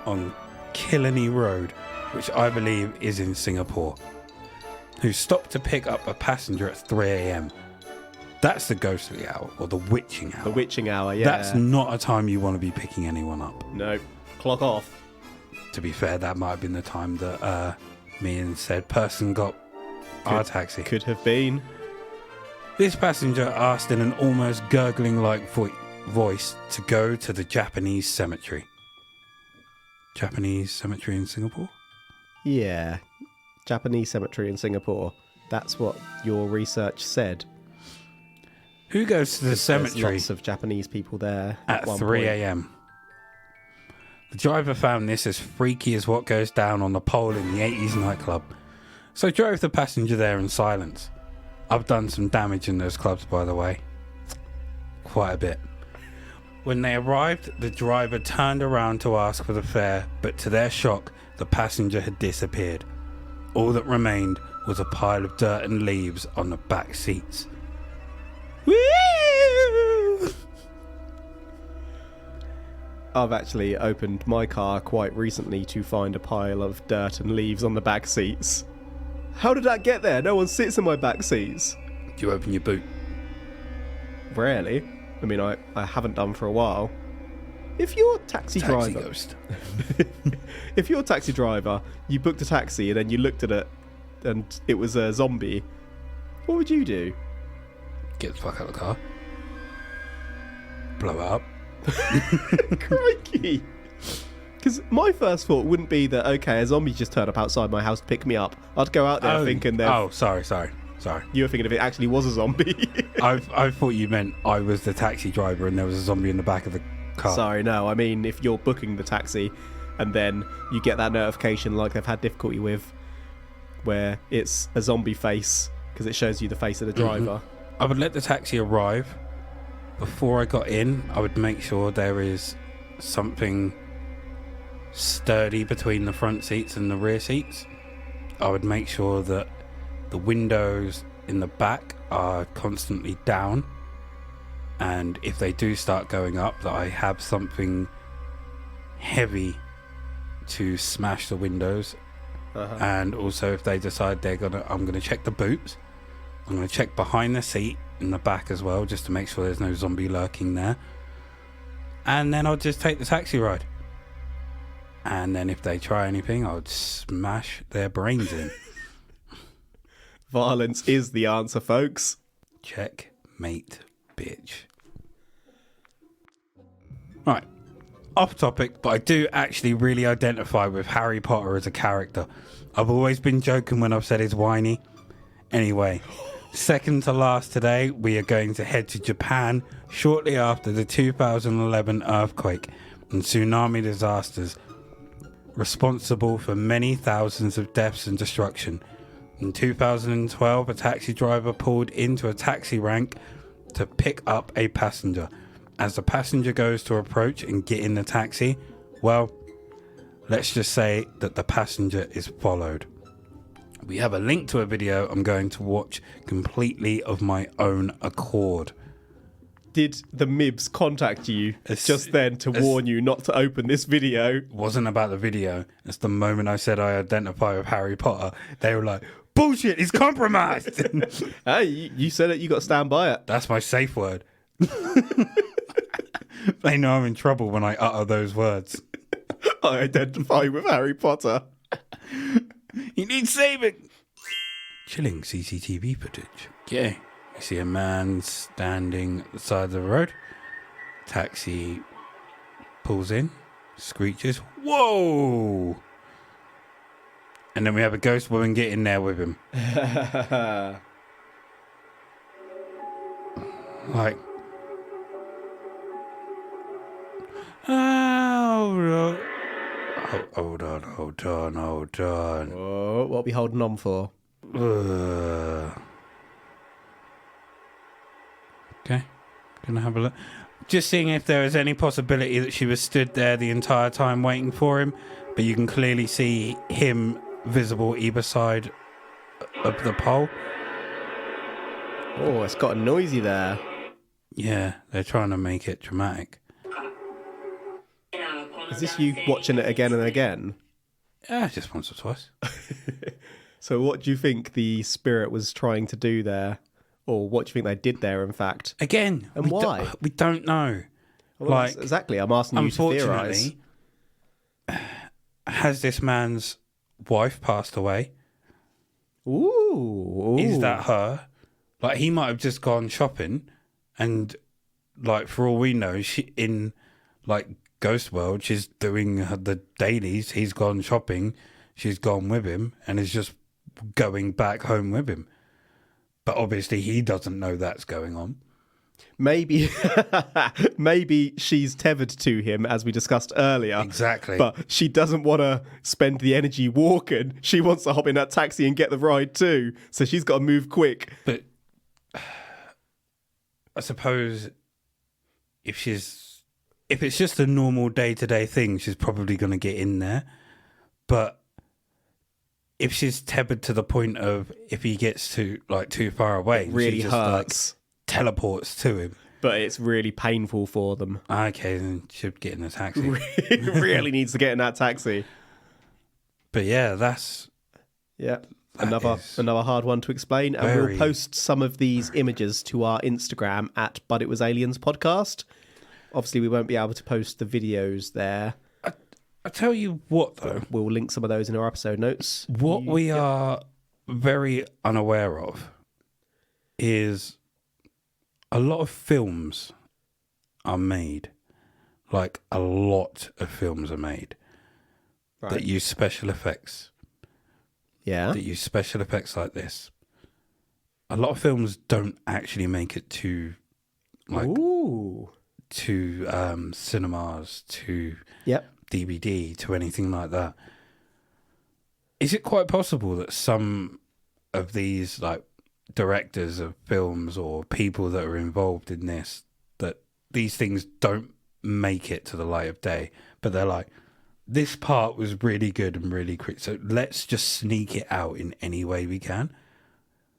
on Killarney Road, which I believe is in Singapore, who stopped to pick up a passenger at 3 a.m. That's the ghostly hour, or the witching hour. The witching hour, yeah. That's not a time you want to be picking anyone up. No. Clock off. To be fair, that might have been the time that me and said person got our taxi. Could have been. This passenger asked in an almost gurgling-like voice to go to the Japanese cemetery. Japanese cemetery in Singapore? Yeah. Japanese cemetery in Singapore. That's what your research said. Who goes to the cemetery? There's lots of Japanese people there at 3 a.m. The driver found this as freaky as what goes down on the pole in the 80s nightclub, so drove the passenger there in silence. I've done some damage in those clubs, by the way. Quite a bit. When they arrived, the driver turned around to ask for the fare, but to their shock, the passenger had disappeared. All that remained was a pile of dirt and leaves on the back seats. Woo! I've actually opened my car quite recently to find a pile of dirt and leaves on the back seats. How did that get there? No one sits in my back seats. Do you open your boot? Rarely. I mean, I haven't done for a while. If you're a taxi driver... ghost. If you're a taxi driver, you booked a taxi and then you looked at it and it was a zombie, what would you do? Get the fuck out of the car. Blow it up. Crikey! Because my first thought wouldn't be that, okay, a zombie just turned up outside my house to pick me up. I'd go out there thinking that... Oh, sorry. You were thinking if it actually was a zombie. I thought you meant I was the taxi driver and there was a zombie in the back of the car. Sorry, no. I mean, if you're booking the taxi and then you get that notification like they've had difficulty with, where it's a zombie face because it shows you the face of the driver. I would let the taxi arrive. Before I got in, I would make sure there is something sturdy between the front seats and the rear seats. I would make sure that the windows in the back are constantly down, and if they do start going up, that I have something heavy to smash the windows. And also, if they decide I'm gonna check the boots. I'm gonna check behind the seat in the back as well, just to make sure there's no zombie lurking there. And then I'll just take the taxi ride. And then if they try anything, I'll smash their brains in. Violence is the answer, folks. Checkmate, bitch. Right. Off topic, but I do actually really identify with Harry Potter as a character. I've always been joking when I've said he's whiny. Anyway, second to last today, we are going to head to Japan shortly after the 2011 earthquake and tsunami disasters, responsible for many thousands of deaths and destruction. In 2012, a taxi driver pulled into a taxi rank to pick up a passenger. As the passenger goes to approach and get in the taxi, well, let's just say that the passenger is followed. We have a link to a video I'm going to watch completely of my own accord. Did the Mibs contact you just then to warn you not to open this video? It wasn't about the video. It's the moment I said I identify with Harry Potter, they were like, bullshit, he's compromised. Hey, you said it, you got to stand by it. That's my safe word. They know I'm in trouble when I utter those words. I identify with Harry Potter. He needs saving. Chilling CCTV footage. Okay. You see a man standing at the side of the road. Taxi pulls in, screeches. Whoa! And then we have a ghost woman get in there with him. Like, hold on. Oh, what are we holding on for? Okay, gonna have a look. Just seeing if there is any possibility that she was stood there the entire time waiting for him, but you can clearly see him visible either side of the pole. Oh, it's got a noisy there. Yeah, they're trying to make it dramatic. Is this you watching it again and again? Yeah, just once or twice. So what do you think the spirit was trying to do there? Or what do you think they did there, in fact? Again, and why? We don't know. Well, like, exactly, I'm asking you to theorise. Has this man's wife passed away? Ooh. Is that her? Like, he might have just gone shopping and, like, for all we know, she in, like, Ghost World, she's doing the dailies. He's gone shopping. She's gone with him and is just going back home with him. But obviously he doesn't know that's going on. Maybe she's tethered to him, as we discussed earlier. Exactly. But she doesn't want to spend the energy walking. She wants to hop in that taxi and get the ride too. So she's got to move quick. But I suppose if it's just a normal day-to-day thing, she's probably going to get in there. But if she's tethered to the point of if he gets too far away, it really she just hurts. Like, teleports to him. but it's really painful for them. Okay, then should get in a taxi. Really needs to get in that taxi. But yeah, that's... Yeah. That Another hard one to explain. And very- we'll post some of these images to our Instagram at But It Was Aliens Podcast. Obviously, we won't be able to post the videos there. I tell you what, though. We'll link some of those in our episode notes. What we are very unaware of is a lot of films are made. Like, a lot of films are made that use special effects. Yeah. That use special effects like this. A lot of films don't actually make it to, like, Ooh. to cinemas, to Yep. DVD, to anything like that. Is it quite possible that some of these, like, directors of films or people that are involved in this, that these things don't make it to the light of day, but they're like, this part was really good and really quick, so let's just sneak it out in any way we can?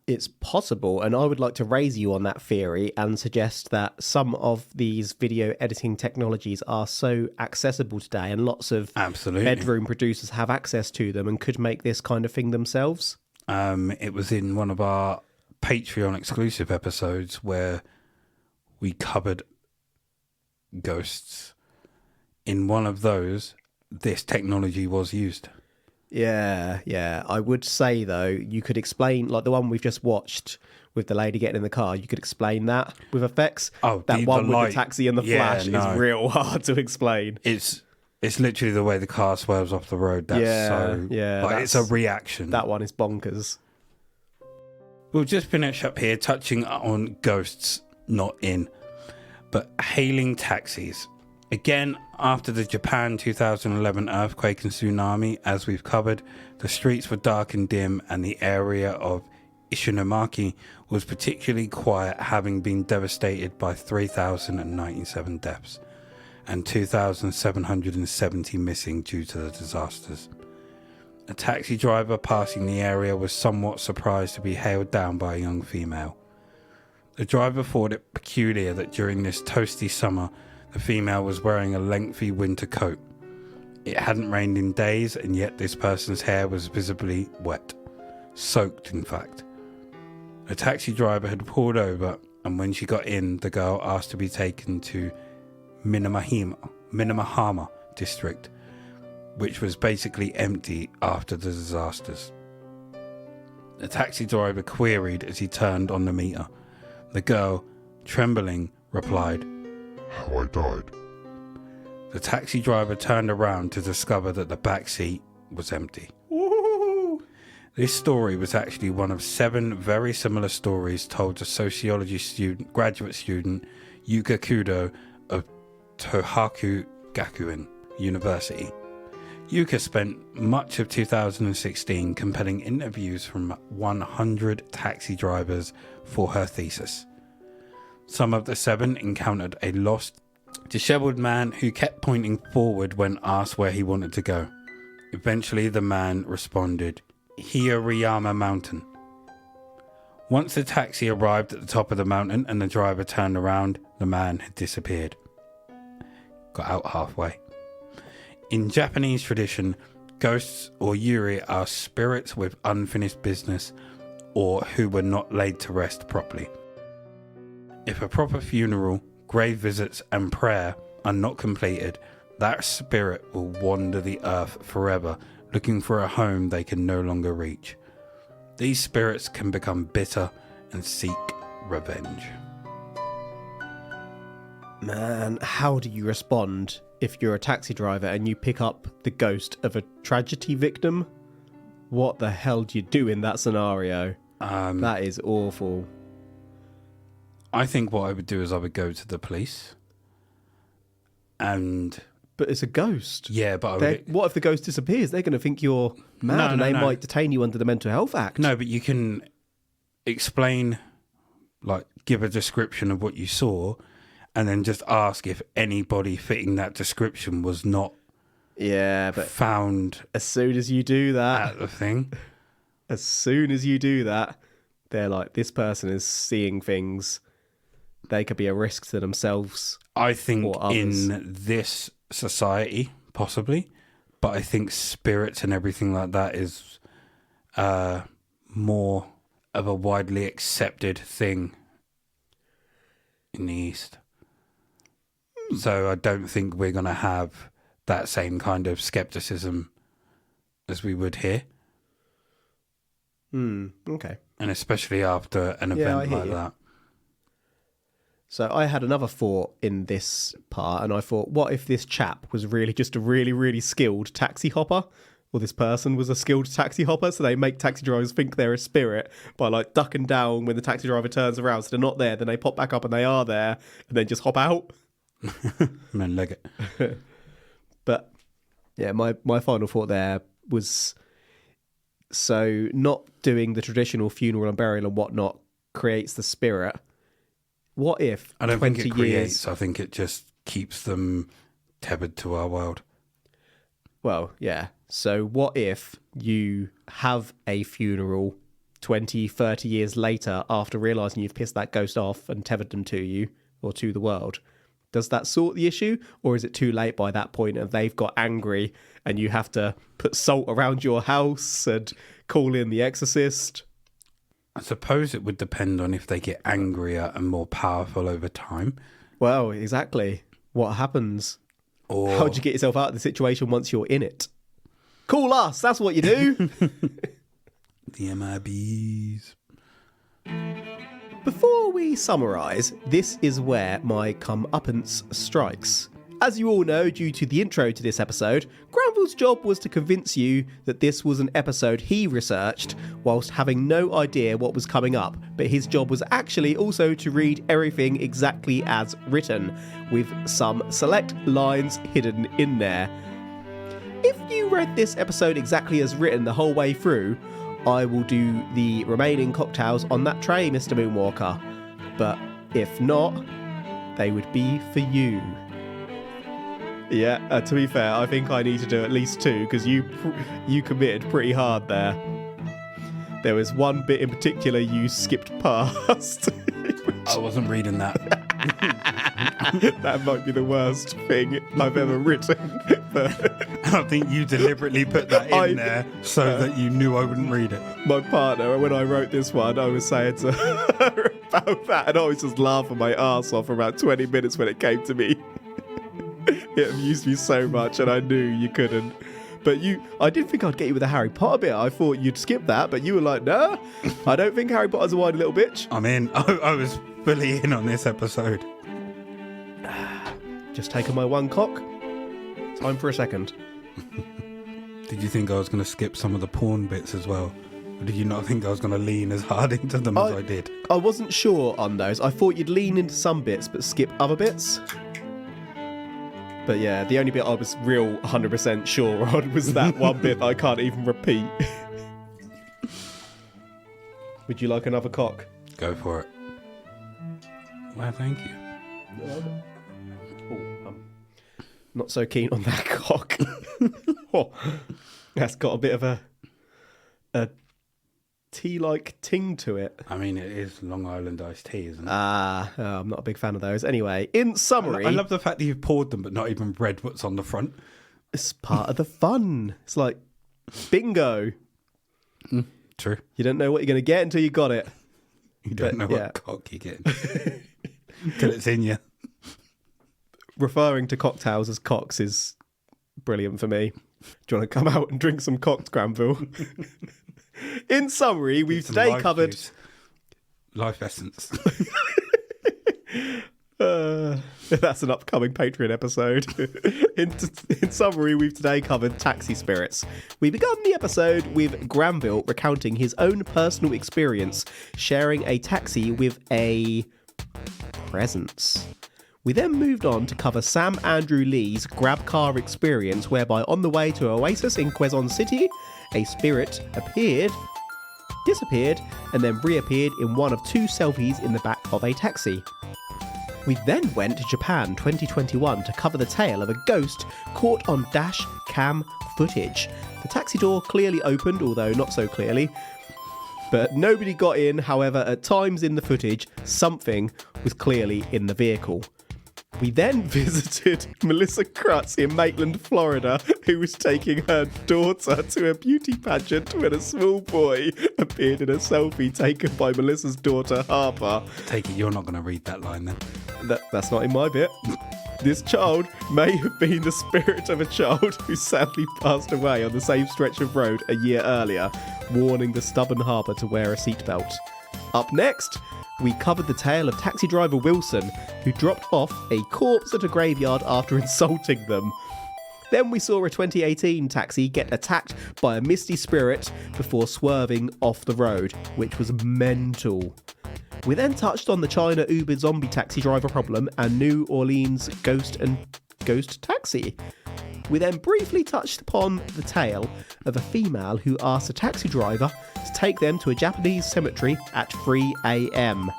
It's possible, and I would like to raise you on that theory and suggest that some of these video editing technologies are so accessible today, and lots of Absolutely. bedroom producers have access to them and could make this kind of thing themselves. It was in one of our Patreon exclusive episodes where we covered ghosts. In one of those, this technology was used. Yeah. I would say, though, you could explain, like the one we've just watched with the lady getting in the car, you could explain that with effects. Oh, that one with light. the taxi and the flash is real hard to explain. It's literally the way the car swerves off the road. That's it's a reaction. That one is bonkers. We'll just finish up here touching on ghosts not in, but hailing taxis. Again, after the Japan 2011 earthquake and tsunami, as we've covered, the streets were dark and dim, and the area of Ishinomaki was particularly quiet, having been devastated by 3,097 deaths and 2,770 missing due to the disasters. A taxi driver passing the area was somewhat surprised to be hailed down by a young female. The driver thought it peculiar that during this toasty summer, the female was wearing a lengthy winter coat. It hadn't rained in days, and yet this person's hair was visibly wet. Soaked, in fact. The taxi driver had pulled over, and when she got in, the girl asked to be taken to Minamahama district, which was basically empty after the disasters. The taxi driver queried as he turned on the meter. The girl, trembling, replied, How I died. The taxi driver turned around to discover that the back seat was empty. Woo! This story was actually one of 7 very similar stories told to sociology graduate student Yuka Kudo of Tohaku Gakuen University. Yuka spent much of 2016 compelling interviews from 100 taxi drivers for her thesis. Some of the 7 encountered a lost, disheveled man who kept pointing forward when asked where he wanted to go. Eventually, the man responded, Hirayama Mountain. Once the taxi arrived at the top of the mountain and the driver turned around, the man had disappeared. Got out halfway. In Japanese tradition, ghosts or Yūrei are spirits with unfinished business or who were not laid to rest properly. If a proper funeral, grave visits and prayer are not completed, that spirit will wander the earth forever, looking for a home they can no longer reach. These spirits can become bitter and seek revenge. Man, how do you respond if you're a taxi driver and you pick up the ghost of a tragedy victim? What the hell do you do in that scenario? That is awful. I think what I would do is I would go to the police. But it's a ghost. Yeah, but what if the ghost disappears? They're going to think you're mad and they might detain you under the Mental Health Act. No, but you can explain, like, give a description of what you saw and then just ask if anybody fitting that description was not found as soon as you do that, at the thing. As soon as you do that, they're like, this person is seeing things they could be a risk to themselves. I think or others. in this society, possibly, but I think spirits and everything like that is more of a widely accepted thing in the East. So I don't think we're going to have that same kind of skepticism as we would here. Okay. And especially after an event like that. So I had another thought in this part, and I thought, what if this chap was really just a really, really skilled taxi hopper? Or this person was a skilled taxi hopper, so they make taxi drivers think they're a spirit by like ducking down when the taxi driver turns around, so they're not there, then they pop back up and they are there, and then just hop out. Man, leg it. But yeah, my final thought there was, so not doing the traditional funeral and burial and whatnot creates the spirit. What if I don't 20 think it creates, I think it just keeps them tethered to our world. Well, yeah. So what if you have a funeral 20, 30 years later after realising you've pissed that ghost off and tethered them to you or to the world? Does that sort the issue? Or is it too late by that point and they've got angry and you have to put salt around your house and call in the exorcist? I suppose it would depend on if they get angrier and more powerful over time. Well, exactly. What happens? Or How'd you get yourself out of the situation once you're in it? Call us, that's what you do. the MIBs. Before we summarise, this is where my comeuppance strikes. As you all know, due to the intro to this episode, Granville's job was to convince you that this was an episode he researched whilst having no idea what was coming up, but his job was actually also to read everything exactly as written, with some select lines hidden in there. If you read this episode exactly as written the whole way through, I will do the remaining cocktails on that tray, Mr. Moonwalker. But if not, they would be for you. Yeah, to be fair, I think I need to do at least 2 because you committed pretty hard there. There was one bit in particular you skipped past. I wasn't reading that. That might be the worst thing I've ever written. But I think you deliberately put that in there so that you knew I wouldn't read it. My partner, when I wrote this one, I was saying to her about that, and I was just laughing my arse off for about 20 minutes when it came to me. It amused me so much, and I knew you couldn't. But I didn't think I'd get you with the Harry Potter bit. I thought you'd skip that, but you were like, nah, I don't think Harry Potter's a whiny little bitch. I'm in. I was fully in on this episode. Just taking my one cock. Time for a second. Did you think I was going to skip some of the porn bits as well? Or did you not think I was going to lean as hard into them as I did? I wasn't sure on those. I thought you'd lean into some bits, but skip other bits. But yeah, the only bit I was real 100% sure on was that one bit that I can't even repeat. Would you like another cock? Go for it. Well, thank you. Oh, I'm not so keen on that cock. Oh, that's got a bit of a tea-like ting to it. I mean, it is Long Island iced tea, isn't it? I'm not a big fan of those. Anyway, in summary... I love the fact that you've poured them but not even read what's on the front. It's part of the fun. It's like bingo. True. You don't know what you're going to get until you got it. You don't know what cock you're getting. Till it's in you. Referring to cocktails as cocks is brilliant for me. Do you want to come out and drink some cocks, Granville? In summary, we've today covered... Life essence. That's an upcoming Patreon episode. In summary, we've today covered taxi spirits. We begun the episode with Granville recounting his own personal experience, sharing a taxi with a presence. We then moved on to cover Sam Andrew Lee's grab car experience, whereby on the way to Oasis in Quezon City, a spirit appeared, disappeared, and then reappeared in one of 2 selfies in the back of a taxi. We then went to Japan 2021 to cover the tale of a ghost caught on dash cam footage. The taxi door clearly opened, although not so clearly, but nobody got in. However, at times in the footage, something was clearly in the vehicle. We then visited Melissa Krutz in Maitland, Florida, who was taking her daughter to a beauty pageant when a small boy appeared in a selfie taken by Melissa's daughter, Harper. Take it you're not going to read that line then. That's not in my bit. This child may have been the spirit of a child who sadly passed away on the same stretch of road a year earlier, warning the stubborn Harper to wear a seatbelt. Up next, we covered the tale of taxi driver Wilson, who dropped off a corpse at a graveyard after insulting them. Then we saw a 2018 taxi get attacked by a misty spirit before swerving off the road, which was mental. We then touched on the China Uber zombie taxi driver problem and New Orleans ghost taxi. We then briefly touched upon the tale of a female who asked a taxi driver to take them to a Japanese cemetery at 3 a.m.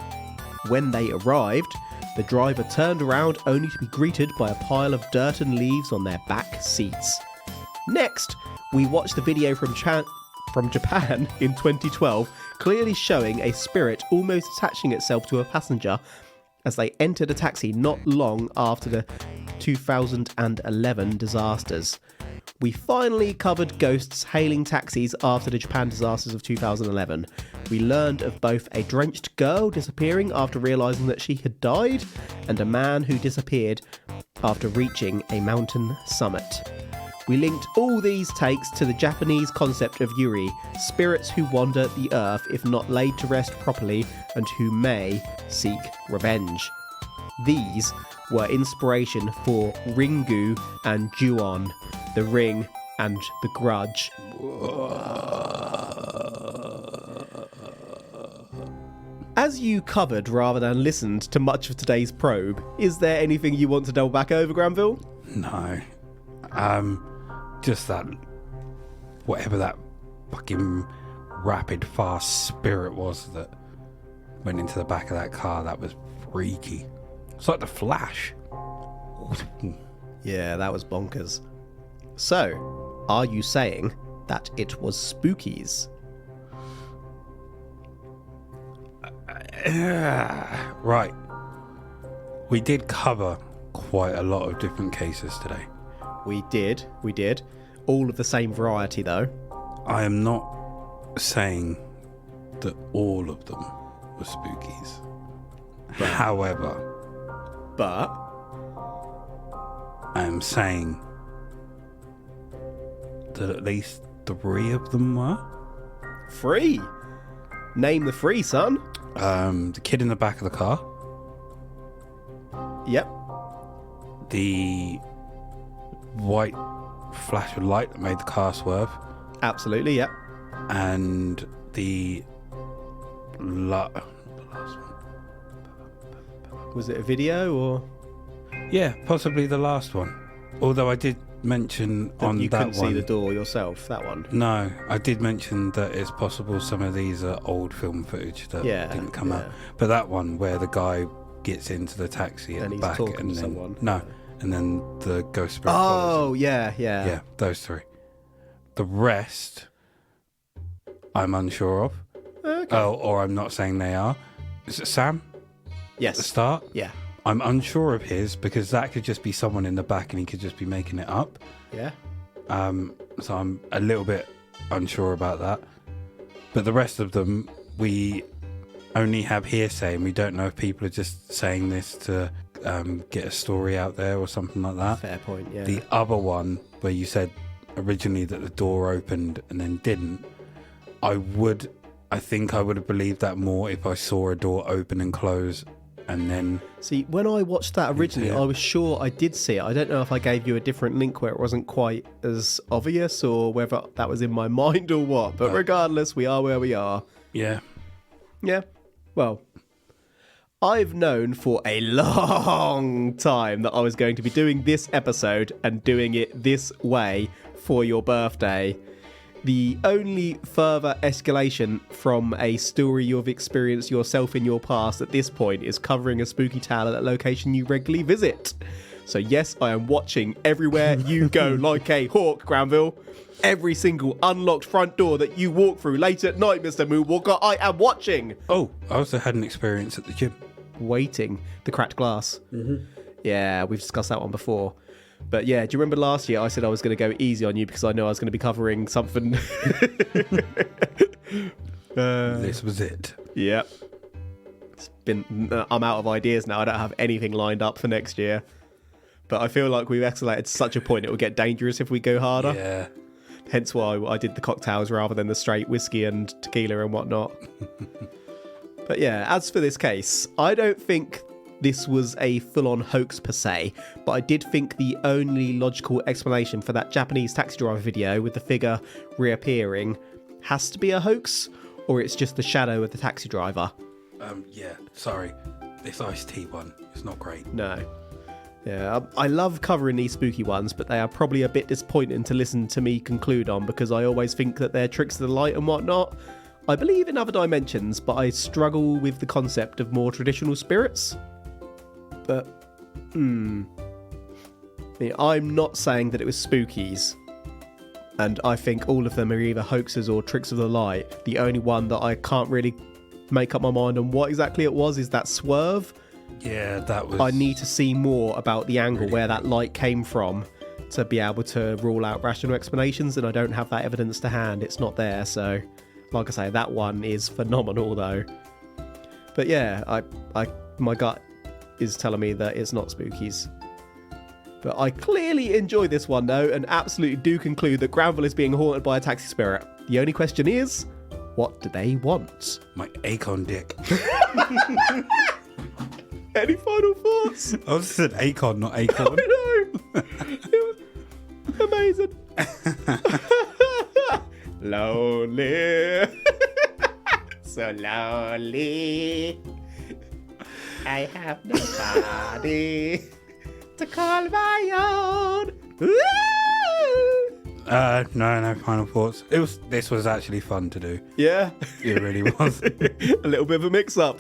When they arrived, the driver turned around only to be greeted by a pile of dirt and leaves on their back seats. Next, we watched the video from Japan in 2012, clearly showing a spirit almost attaching itself to a passenger as they entered a taxi not long after the 2011 disasters. We finally covered ghosts hailing taxis after the Japan disasters of 2011. We learned of both a drenched girl disappearing after realising that she had died, and a man who disappeared after reaching a mountain summit. We linked all these takes to the Japanese concept of Yūrei, spirits who wander the earth if not laid to rest properly and who may seek revenge. These were inspiration for Ringu and Ju-On, the Ring and The Grudge. As you covered rather than listened to much of today's probe, is there anything you want to double back over, Granville? No. Just that, whatever that fucking rapid fast spirit was that went into the back of that car, that was freaky. It's like the Flash. Yeah, that was bonkers. So, are you saying that it was spookies? Right. We did cover quite a lot of different cases today. We did. All of the same variety, though. I am not saying that all of them were spookies. However, I am saying that at least 3 of them were. 3? Name the 3, son. The kid in the back of the car. Yep. The white flash of light that made the car swerve. Absolutely, yep. And the last one. Was it a video or? Yeah, possibly the last one. Although I did mention on you that one. You couldn't see the door yourself, that one? No, I did mention that it's possible some of these are old film footage that didn't come out. But that one where the guy gets into the taxi at the back and then someone. And then the ghost spirit follows him. Yeah. Yeah, those 3. The rest, I'm unsure of. Okay. Oh, or I'm not saying they are. Is it Sam? Yes. At the start? Yeah. I'm unsure of his because that could just be someone in the back and he could just be making it up. Yeah. So I'm a little bit unsure about that. But the rest of them, we only have hearsay and we don't know if people are just saying this to get a story out there or something like that. Fair point, yeah. The other one where you said originally that the door opened and then didn't, I think I would have believed that more if I saw a door open and close and then... See, when I watched that originally, I was sure I did see it. I don't know if I gave you a different link where it wasn't quite as obvious or whether that was in my mind or what. But regardless, we are where we are. Yeah. Yeah. Well, I've known for a long time that I was going to be doing this episode and doing it this way for your birthday. The only further escalation from a story you've experienced yourself in your past at this point is covering a spooky tale at a location you regularly visit. So yes, I am watching everywhere you go like a hawk, Granville. Every single unlocked front door that you walk through late at night, Mr. Moonwalker, I am watching. Oh, I also had an experience at the gym. waiting. The cracked glass. Mm-hmm. Yeah, we've discussed that one before. But yeah, do you remember last year I said I was going to go easy on you because I know I was going to be covering something. This was it. Yep. I'm out of ideas now. I don't have anything lined up for next year. But I feel like we've escalated to such a point it will get dangerous if we go harder. Yeah. Hence why I did the cocktails rather than the straight whiskey and tequila and whatnot. But yeah, as for this case, I don't think this was a full-on hoax per se, but I did think the only logical explanation for that Japanese taxi driver video with the figure reappearing has to be a hoax, or it's just the shadow of the taxi driver. Yeah, sorry. This iced tea one is not great. No. Yeah, I love covering these spooky ones, but they are probably a bit disappointing to listen to me conclude on because I always think that they're tricks of the light and whatnot. I believe in other dimensions, but I struggle with the concept of more traditional spirits. But, I'm not saying that it was spookies. And I think all of them are either hoaxes or tricks of the light. The only one that I can't really make up my mind on what exactly it was is that swerve. Yeah, that was... I need to see more about the angle where that light came from to be able to rule out rational explanations, and I don't have that evidence to hand. It's not there, so like I say, that one is phenomenal though. But yeah, my gut is telling me that it's not spookies. But I clearly enjoy this one though, and absolutely do conclude that Granville is being haunted by a taxi spirit. The only question is, what do they want? My Akon dick. Any final thoughts? I was said Akon, not Acorn. I know. It was amazing. Lonely. So lonely. I have nobody to call my own. No final thoughts. This was actually fun to do. Yeah. It really was. A little bit of a mix-up.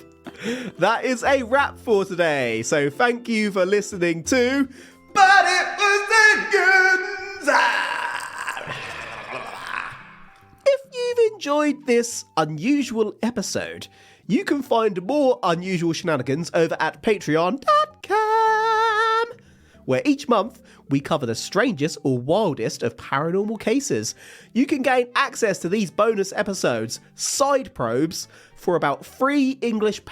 That is a wrap for today. So thank you for listening to But It Was Aliens. If you've enjoyed this unusual episode, you can find more unusual shenanigans over at patreon.com, where each month we cover the strangest or wildest of paranormal cases. You can gain access to these bonus episodes, side probes, for about £3 English.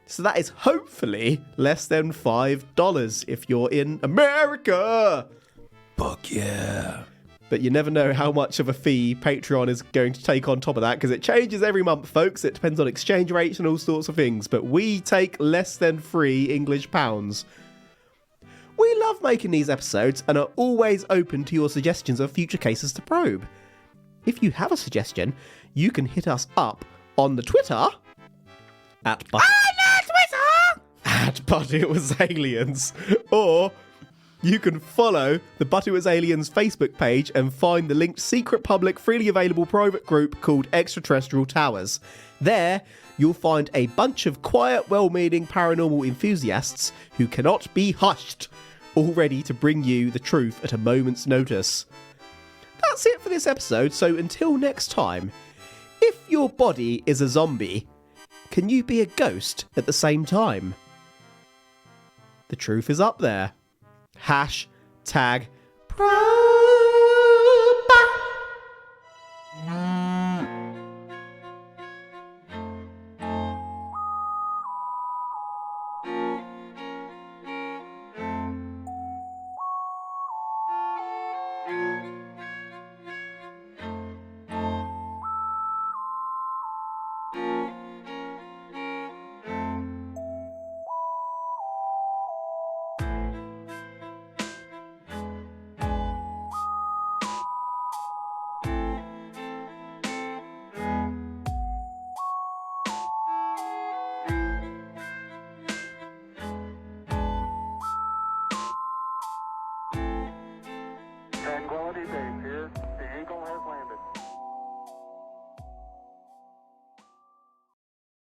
So that is hopefully less than $5 if you're in America. Fuck yeah. But you never know how much of a fee Patreon is going to take on top of that, because it changes every month, folks. It depends on exchange rates and all sorts of things. But we take less than £3 English. We love making these episodes and are always open to your suggestions of future cases to probe. If you have a suggestion, you can hit us up on the Twitter at But It Was Aliens, or you can follow the But It Was Aliens Facebook page and find the linked secret public freely available private group called Extraterrestrial Towers. There, you'll find a bunch of quiet, well-meaning paranormal enthusiasts who cannot be hushed, all ready to bring you the truth at a moment's notice. That's it for this episode, so until next time, if your body is a zombie, can you be a ghost at the same time? The truth is up there. #ProbateCast.